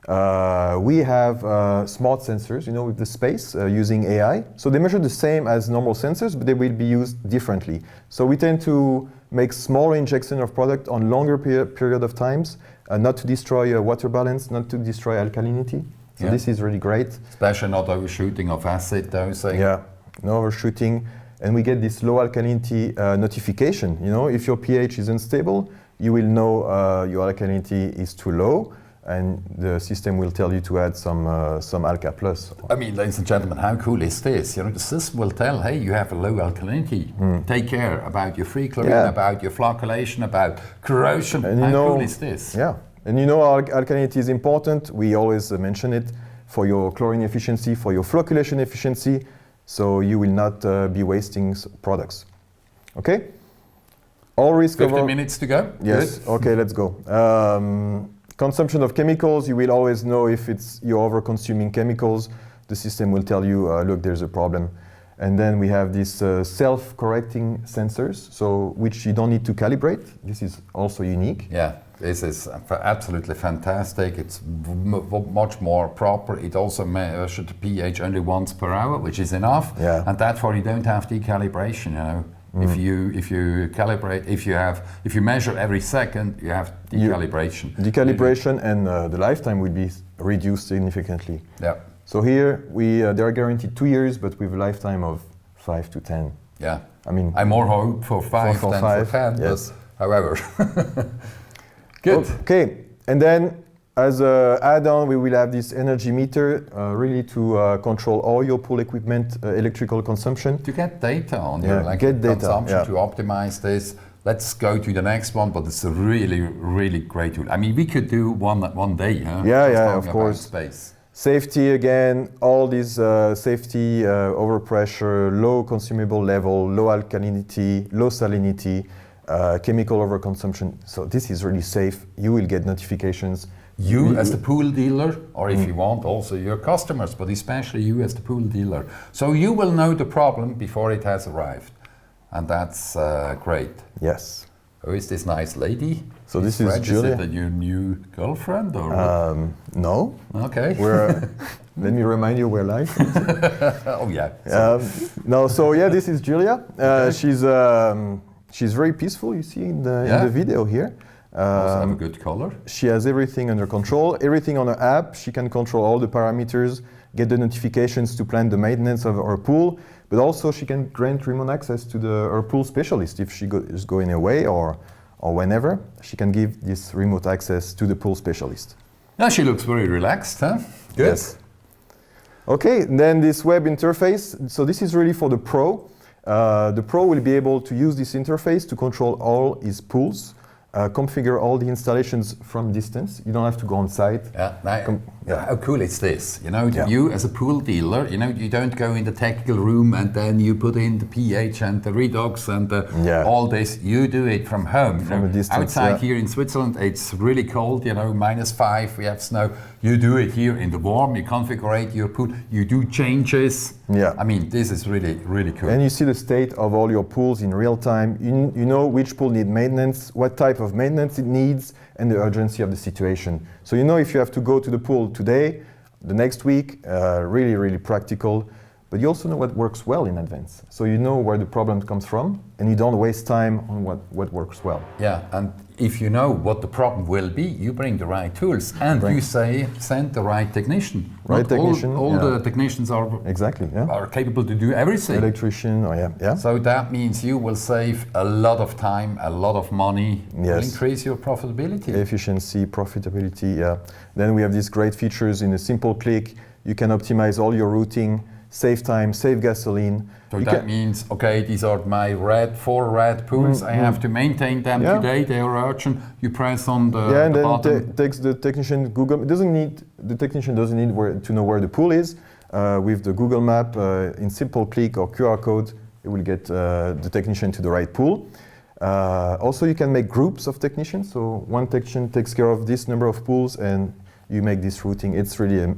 We have smart sensors, you know, with the space using AI. So they measure the same as normal sensors, but they will be used differently. So we tend to make smaller injection of product on longer period of times, not to destroy water balance, not to destroy alkalinity. So this is really great. Especially not overshooting of acid dosing. Yeah, no overshooting. And we get this low alkalinity notification. You know, if your pH is unstable, you will know your alkalinity is too low. And the system will tell you to add some Alka Plus. I mean, ladies and gentlemen, how cool is this? You know, the system will tell, hey, you have a low alkalinity. Take care about your free chlorine, about your flocculation, about corrosion. And how cool is this? Yeah, and you know alkalinity is important. We always mention it for your chlorine efficiency, for your flocculation efficiency, so you will not be wasting products. Okay? All risk 15 minutes to go? Yes, good. Okay, let's go. Consumption of chemicals, you will always know if you're over-consuming chemicals. The system will tell you, look, there's a problem. And then we have these self-correcting sensors, so which you don't need to calibrate. This is also unique. Yeah, this is absolutely fantastic. It's much more proper. It also measures the pH only once per hour, which is enough. Yeah. And therefore you don't have decalibration, you know. If you calibrate, if you measure every second, you have decalibration. Decalibration and the lifetime will be reduced significantly. Yeah. So here they are guaranteed 2 years, but with a lifetime of 5 to 10. Yeah. I mean, I more hope for 5 than for 10. Yes. However. Good. Okay, and then as an add-on, we will have this energy meter, really to control all your pool equipment electrical consumption. To get data on your consumption, to optimize this. Let's go to the next one, but it's a really, really great tool. I mean, we could do one day, huh? Yeah, of course. Space. Safety again, all these safety, overpressure, low consumable level, low alkalinity, low salinity, chemical overconsumption. So this is really safe. You will get notifications You as the pool dealer, or if you want, also your customers, but especially you as the pool dealer. So you will know the problem before it has arrived. And that's great. Yes. Who is this nice lady? So this is Julia. Is it your new girlfriend or? No. Okay. Let me remind you, we're live. Oh yeah. No, so yeah, this is Julia. She's very peaceful. You see in the video here. Also have a good color. She has everything under control. Everything on her app. She can control all the parameters, get the notifications to plan the maintenance of her pool. But also she can grant remote access to her pool specialist if she is going away or whenever. She can give this remote access to the pool specialist. Yeah, she looks very relaxed, huh? Good. Yes. Okay, then this web interface. So this is really for the pro. The pro will be able to use this interface to control all his pools, configure all the installations from distance. You don't have to go on site. How cool is this? You know, you as a pool dealer, you know, you don't go in the technical room and then you put in the pH and the redox and all this. You do it from home. From a distance, outside here in Switzerland, it's really cold, you know, -5, we have snow. You do it here in the warm, you configure your pool, you do changes. Yeah. I mean, this is really, really cool. And you see the state of all your pools in real time. You know which pool needs maintenance, what type of maintenance it needs, and the urgency of the situation. So you know if you have to go to the pool today, the next week, really, really practical. But you also know what works well in advance. So you know where the problem comes from, and you don't waste time on what works well. Yeah, and if you know what the problem will be, you bring the right tools, and you send the right technician. Right technician. All the technicians are capable to do everything. Electrician, So that means you will save a lot of time, a lot of money, will increase your profitability. Efficiency, profitability, Then we have these great features in a simple click. You can optimize all your routing, save time, save gasoline. So that means, okay, these are my four red pools. I have to maintain them today. They are urgent. You press on the and then button. Takes the technician Google. The technician doesn't need to know where the pool is. With the Google Map, in simple click or QR code, it will get the technician to the right pool. Also, you can make groups of technicians. So one technician takes care of this number of pools, and you make this routing. It's really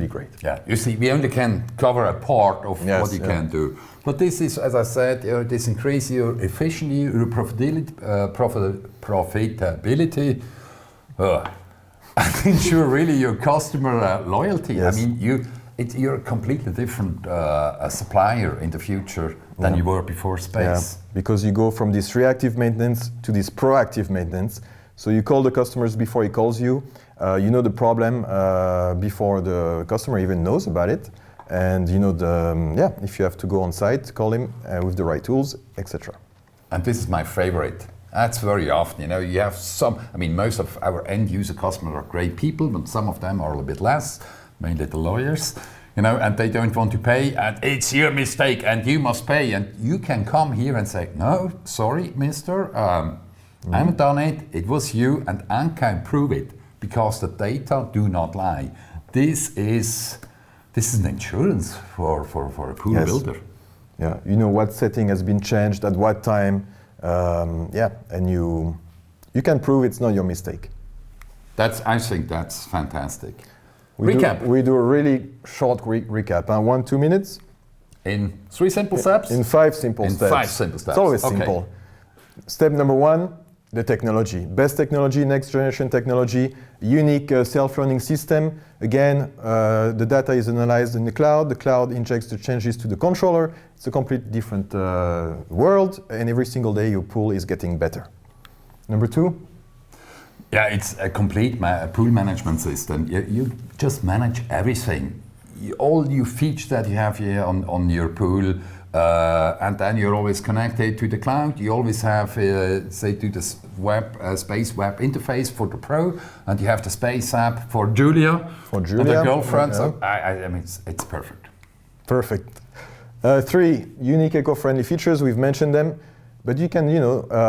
great. Yeah, you see, we only can cover a part of what you can do. But this is, as I said, this increases your efficiency, your profitability, and ensure really your customer loyalty. Yes. I mean, you're a completely different supplier in the future than you were before space. Yeah, because you go from this reactive maintenance to this proactive maintenance. So you call the customers before he calls you. You know the problem before the customer even knows about it, and you know if you have to go on site, call him with the right tools, etc. And this is my favorite. That's very often, you know, you have most of our end user customers are great people, but some of them are a little bit less, mainly the lawyers, you know, and they don't want to pay, and it's your mistake, and you must pay, and you can come here and say, no, sorry, mister, I haven't done it, it was you, and I can prove it. Because the data do not lie. This is an insurance for a pool builder. Yeah, you know what setting has been changed at what time. And you can prove it's not your mistake. I think that's fantastic. We do a really short recap. 1-2 minutes. In 3 simple steps. In 5 simple steps. 5 simple steps. It's always simple. Step number 1. The technology. Best technology, next generation technology, unique self-learning system. Again, the data is analyzed in the cloud injects the changes to the controller. It's a completely different world, and every single day your pool is getting better. Number 2? Yeah, it's a complete pool management system. You just manage everything. All your features that you have here on your pool, and then you're always connected to the cloud. You always have, say, to the space web interface for the pro, and you have the space app for Julia, and the girlfriend. So I mean, it's perfect. Perfect. 3 unique eco-friendly features. We've mentioned them, but you can,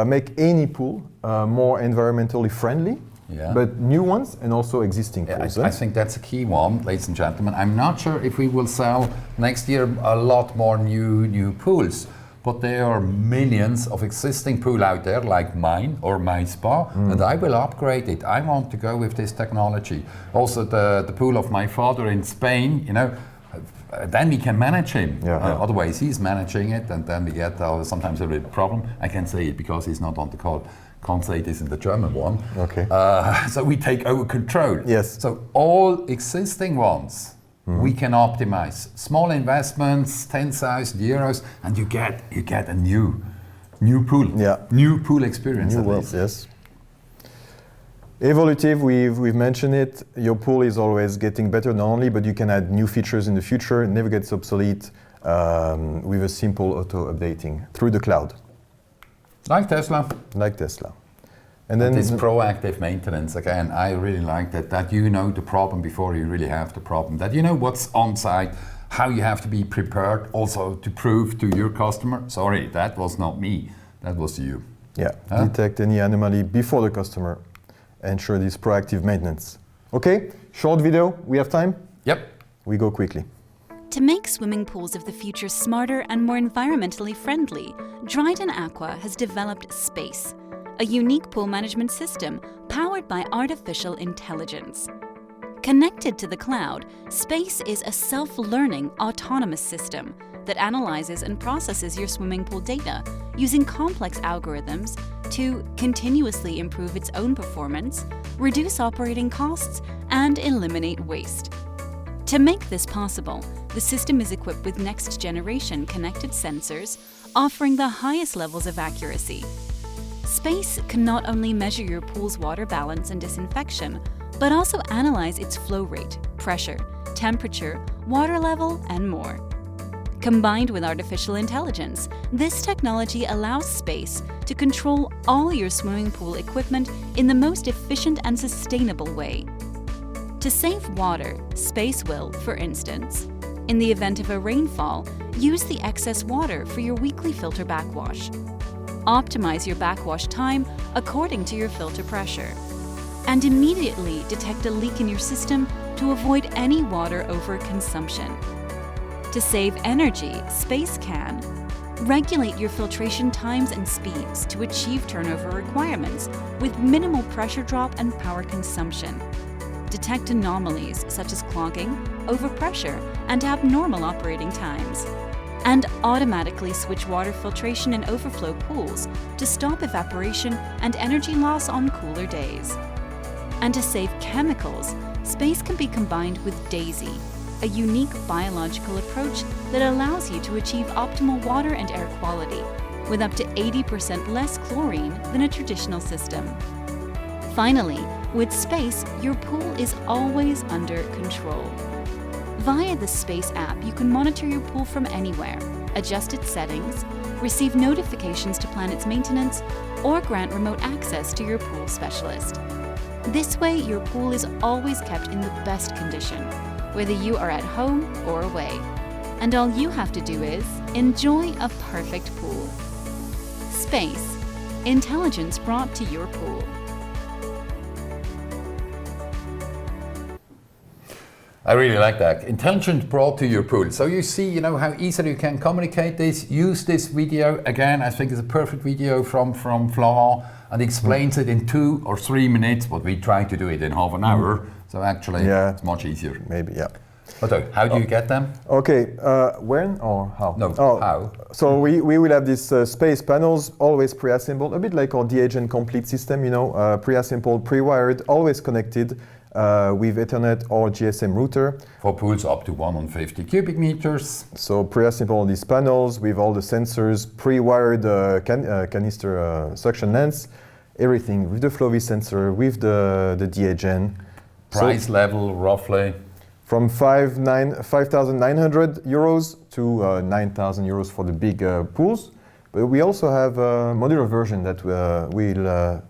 make any pool more environmentally friendly. Yeah. But new ones and also existing pools. I think that's a key one, ladies and gentlemen. I'm not sure if we will sell next year a lot more new pools, but there are millions of existing pool out there like mine or my spa, and I will upgrade it. I want to go with this technology. Also the pool of my father in Spain, you know, then we can manage him. Otherwise he's managing it, and then we get sometimes a bit problem. I can say it because he's not on the call. Can't say this in the German one. Okay. So we take over control. Yes. So all existing ones, we can optimize. Small investments, 10,000 euros, and you get a new pool. Yeah. New pool experience. New at world, least. yes. Evolutive, we've mentioned it. Your pool is always getting better, not only, but you can add new features in the future. It never gets obsolete with a simple auto updating through the cloud. Like Tesla. Like Tesla. And then this proactive maintenance, again, I really like that you know the problem before you really have the problem. That you know what's on site, how you have to be prepared also to prove to your customer, sorry, that was not me, that was you. Yeah, detect any anomaly before the customer. Ensure this proactive maintenance. Okay, short video, we have time? Yep. We go quickly. To make swimming pools of the future smarter and more environmentally friendly, Dryden Aqua has developed Space, a unique pool management system powered by artificial intelligence. Connected to the cloud, Space is a self-learning, autonomous system that analyzes and processes your swimming pool data using complex algorithms to continuously improve its own performance, reduce operating costs, and eliminate waste. To make this possible, the system is equipped with next-generation connected sensors, offering the highest levels of accuracy. Space can not only measure your pool's water balance and disinfection, but also analyze its flow rate, pressure, temperature, water level, and more. Combined with artificial intelligence, this technology allows Space to control all your swimming pool equipment in the most efficient and sustainable way. To save water, Space will, for instance, in the event of a rainfall, use the excess water for your weekly filter backwash. Optimize your backwash time according to your filter pressure, and immediately detect a leak in your system to avoid any water overconsumption. To save energy, Space can regulate your filtration times and speeds to achieve turnover requirements with minimal pressure drop and power consumption. Detect anomalies such as clogging, overpressure, and abnormal operating times. And automatically switch water filtration in overflow pools to stop evaporation and energy loss on cooler days. And to save chemicals, Space can be combined with Daisy, a unique biological approach that allows you to achieve optimal water and air quality with up to 80% less chlorine than a traditional system. Finally, with Space, your pool is always under control. Via the Space app, you can monitor your pool from anywhere, adjust its settings, receive notifications to plan its maintenance, or grant remote access to your pool specialist. This way, your pool is always kept in the best condition, whether you are at home or away. And all you have to do is enjoy a perfect pool. Space. Intelligence brought to your pool. I really like that. Intelligence brought to your pool. So you see, you know, how easily you can communicate this. Use this video. Again, I think it's a perfect video from Florent, and explains it in 2 or 3 minutes, but we try to do it in half an hour. So actually, it's much easier. Maybe, yeah. Otto, how do you get them? Okay, when or how? No, how? So we will have these Space panels, always pre-assembled, a bit like our DHN complete system, you know, pre-assembled, pre-wired, always connected with Ethernet or GSM router. For pools up to 150 cubic meters. So pre-assembled these panels with all the sensors, pre-wired canister suction lens, everything with the Flowy sensor, with the DHN. Price level roughly? From 5,900 euros to 9,000 euros for the big pools. But we also have a modular version that will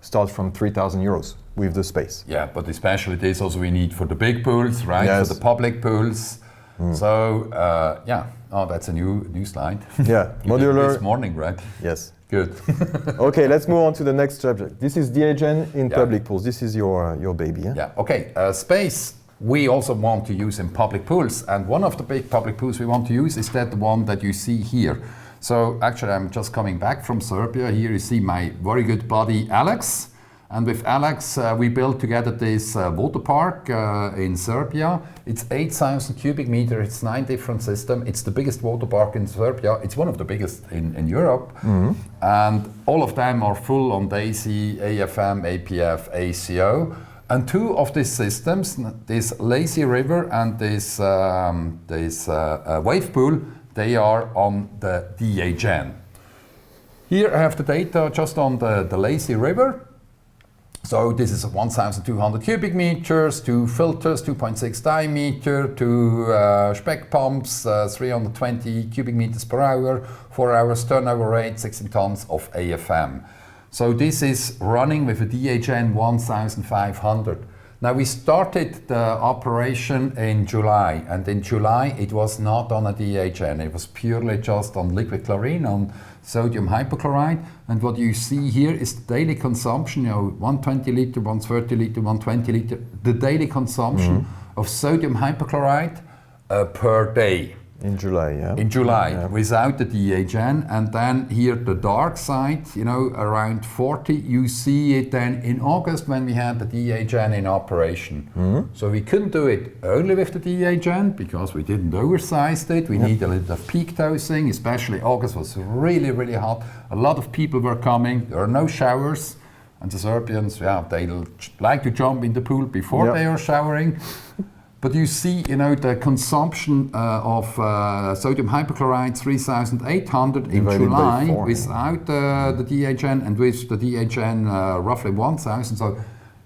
start from 3,000 euros with the Space. Yeah, but especially this also we need for the big pools, right? Yes. For the public pools. So, that's a new slide. Yeah, modular. This morning, right? Yes. Good. Okay, let's move on to the next subject. This is DHN in public pools. This is your baby. Yeah, okay. Space we also want to use in public pools, and one of the big public pools we want to use is that one that you see here. So actually I'm just coming back from Serbia. Here you see my very good buddy Alex. And with Alex, we built together this water park in Serbia. It's 8,000 cubic meters, it's 9 different systems. It's the biggest water park in Serbia. It's one of the biggest in Europe. And all of them are full on DAISY, AFM, APF, ACO. And 2 of these systems, this lazy river and this wave pool, they are on the DHN. Here I have the data just on the lazy river. So this is 1,200 cubic meters, 2 filters, 2.6 diameter, 2 spec pumps, 320 cubic meters per hour, 4 hours turnover rate, 16 tons of AFM. So this is running with a DHN 1,500. Now we started the operation in July, and in July it was not on a DHN, it was purely just on liquid chlorine, on sodium hypochlorite. And what you see here is the daily consumption, 120 liter, 130 liter, 120 liter, the daily consumption of sodium hypochlorite per day. In July, yeah. In July, without the DHN. And then here the dark side, around 40. You see it then in August when we had the DHN in operation. So we couldn't do it only with the DHN because we didn't oversize it. We need a little of peak dosing, especially August was really, really hot. A lot of people were coming. There are no showers. And the Serbians, they like to jump in the pool before they are showering. But you see, the consumption of sodium hypochlorite 3,800 in July without the DHN, and with the DHN roughly 1,000. So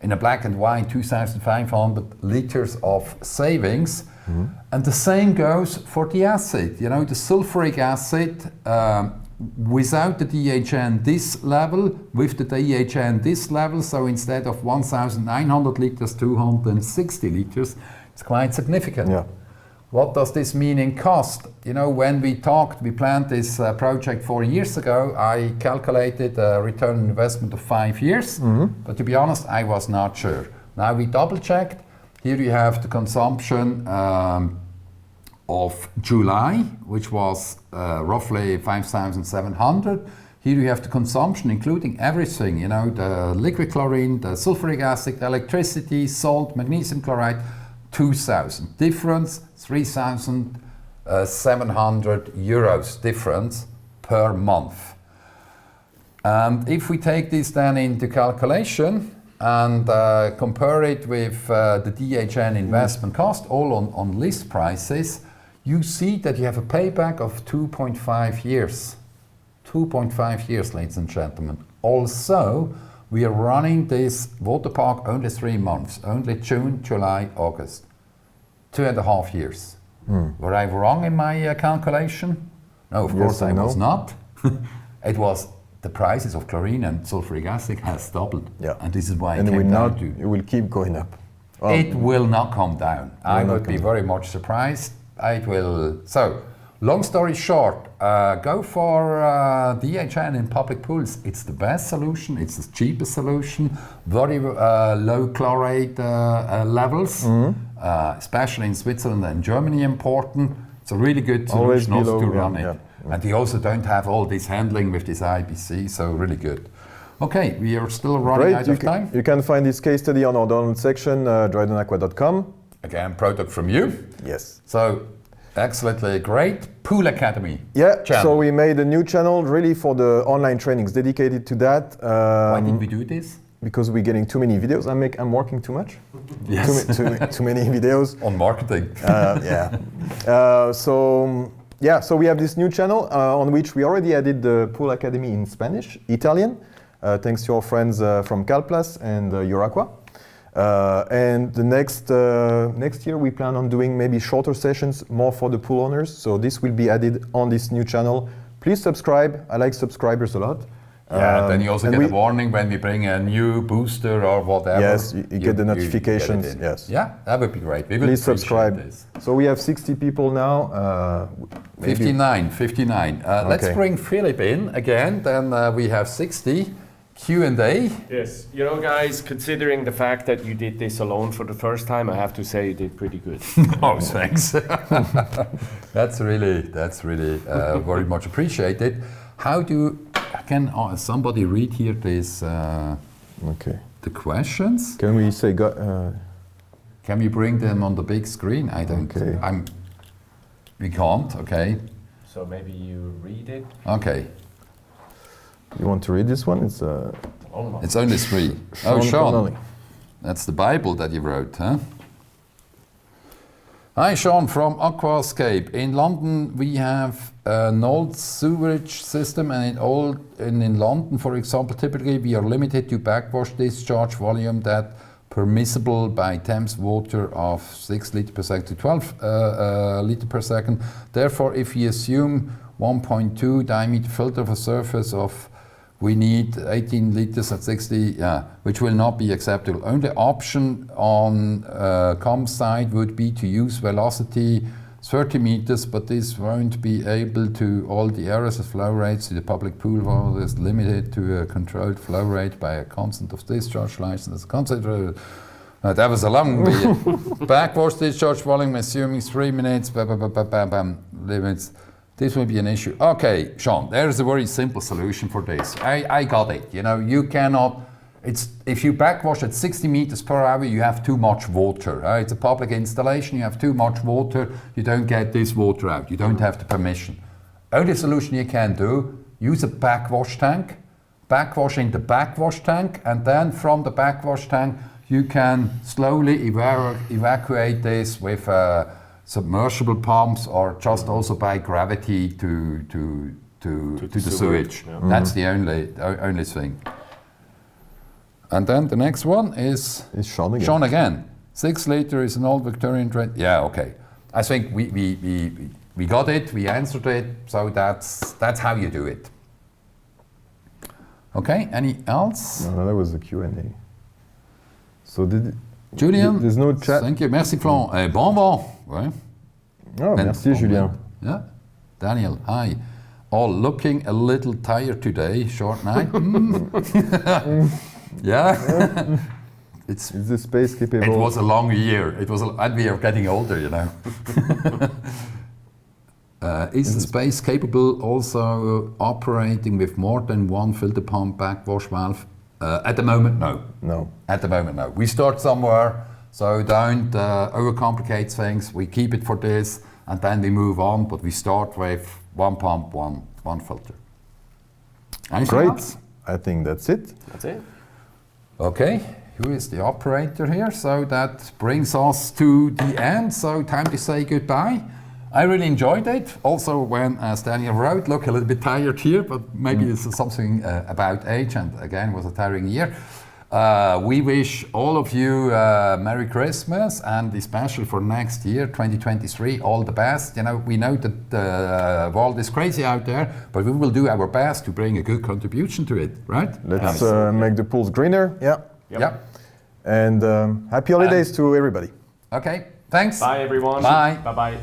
in a black and white, 2,500 liters of savings. And the same goes for the acid. The sulfuric acid without the DHN this level, with the DHN this level. So instead of 1,900 liters, 260 liters. It's quite significant. Yeah. What does this mean in cost? When we planned this project 4 years ago, I calculated a return on investment of 5 years, but to be honest, I was not sure. Now we double checked. Here you have the consumption of July, which was roughly 5,700. Here you have the consumption, including everything, the liquid chlorine, the sulfuric acid, the electricity, salt, magnesium chloride, 2,000. Difference, 3,700 euros difference per month. And if we take this then into calculation and compare it with the DHN investment cost, all on list prices, you see that you have a payback of 2.5 years. 2.5 years, ladies and gentlemen. Also, we are running this water park only 3 months, only June, July, August. 2.5 years. Were I wrong in my calculation? No, of course I was not. It was the prices of chlorine and sulfuric acid has doubled. Yeah. And this is why and it came down to... it will keep going up. It will not come down. I would be very much surprised. It will... So, long story short, go for DHN in public pools. It's the best solution, it's the cheapest solution, very low chloride levels, especially in Switzerland and Germany important. It's a really good solution also to run it. And you also don't have all this handling with this IBC, so really good. Okay, we are still running out of time. You can find this case study on our download section, drydenaqua.com. Again, product from you. Yes. So, excellently great. Pool Academy. Yeah, channel. So we made a new channel really for the online trainings dedicated to that. Why did we do this? Because we're getting too many videos. I'm working too much. Yes. Too many videos. On marketing. So we have this new channel on which we already added the Pool Academy in Spanish, Italian, thanks to our friends from Calplas and Euraqua. And the next year we plan on doing maybe shorter sessions, more for the pool owners. So this will be added on this new channel. Please subscribe. I like subscribers a lot. Yeah, then you also get a warning when we bring a new booster or whatever. Yes, you get the notifications. You get yes. Yeah, that would be great. We Please subscribe. This. So we have 60 people now. 59. Let's bring Philip in again. Then we have 60. Q&A. Yes, you know, guys, considering the fact that you did this alone for the first time, I have to say you did pretty good. Oh, thanks. That's really very much appreciated. Can somebody read here this? Okay. The questions. Can we say? Can we bring them on the big screen? I don't. Okay. We can't. Okay. So maybe you read it. Okay. You want to read this one? It's It's only 3. Oh, Sean. Connolly. That's the Bible that you wrote, huh? Hi, Sean from Aquascape. In London, we have an old sewage system, and in London, for example, typically we are limited to backwash discharge volume that permissible by Thames water of 6 litres per second to 12 litres per second. Therefore, if we assume 1.2 diameter filter of a surface of we need 18 liters at 60, which will not be acceptable. Only option on COM side would be to use velocity 30 meters, but this won't be able to all the errors of flow rates to the public pool water is limited to a controlled flow rate by a constant of discharge license. That was a long backwash discharge volume, assuming 3 minutes, limits. This will be an issue. Okay, Sean, there's a very simple solution for this. I got it. You know, you cannot, if you backwash at 60 meters per hour, you have too much water. It's a public installation, you have too much water, you don't get this water out, you don't have the permission. Only solution you can do, use a backwash tank, backwash in the backwash tank, and then from the backwash tank, you can slowly evacuate this with submersible pumps or just also by gravity to the sewage. Yeah. That's the only thing. And then the next one is Sean again. Sean again. 6 liter is an old Victorian trend. Yeah, okay. I think we got it. We answered it. So that's how you do it. Okay. Any else? No, that was the Q&A. So Julian, there's no chat. Thank you. Merci, Florent. Bon vent. Ouais. Oh, merci, Julien. Yeah. Daniel, hi. All looking a little tired today. Short night. Yeah. Is the space capable? It was a long year. And we are getting older, you know. Is the space capable also operating with more than one filter pump backwash valve? At the moment, no. No. At the moment, no. We start somewhere, so don't overcomplicate things. We keep it for this, and then we move on, but we start with one pump, one filter. Anything Great. else? I think that's it. That's it. Okay, who is the operator here? So that brings us to the end, so time to say goodbye. I really enjoyed it. Also, when, as Daniel wrote, look a little bit tired here, but maybe it's something about age, and again, it was a tiring year. We wish all of you Merry Christmas, and especially for next year, 2023, all the best. You know, we know that the world is crazy out there, but we will do our best to bring a good contribution to it, right? Let's make the pools greener. Yeah. Yep. And happy holidays to everybody. Okay, thanks. Bye, everyone. Bye. Bye-bye.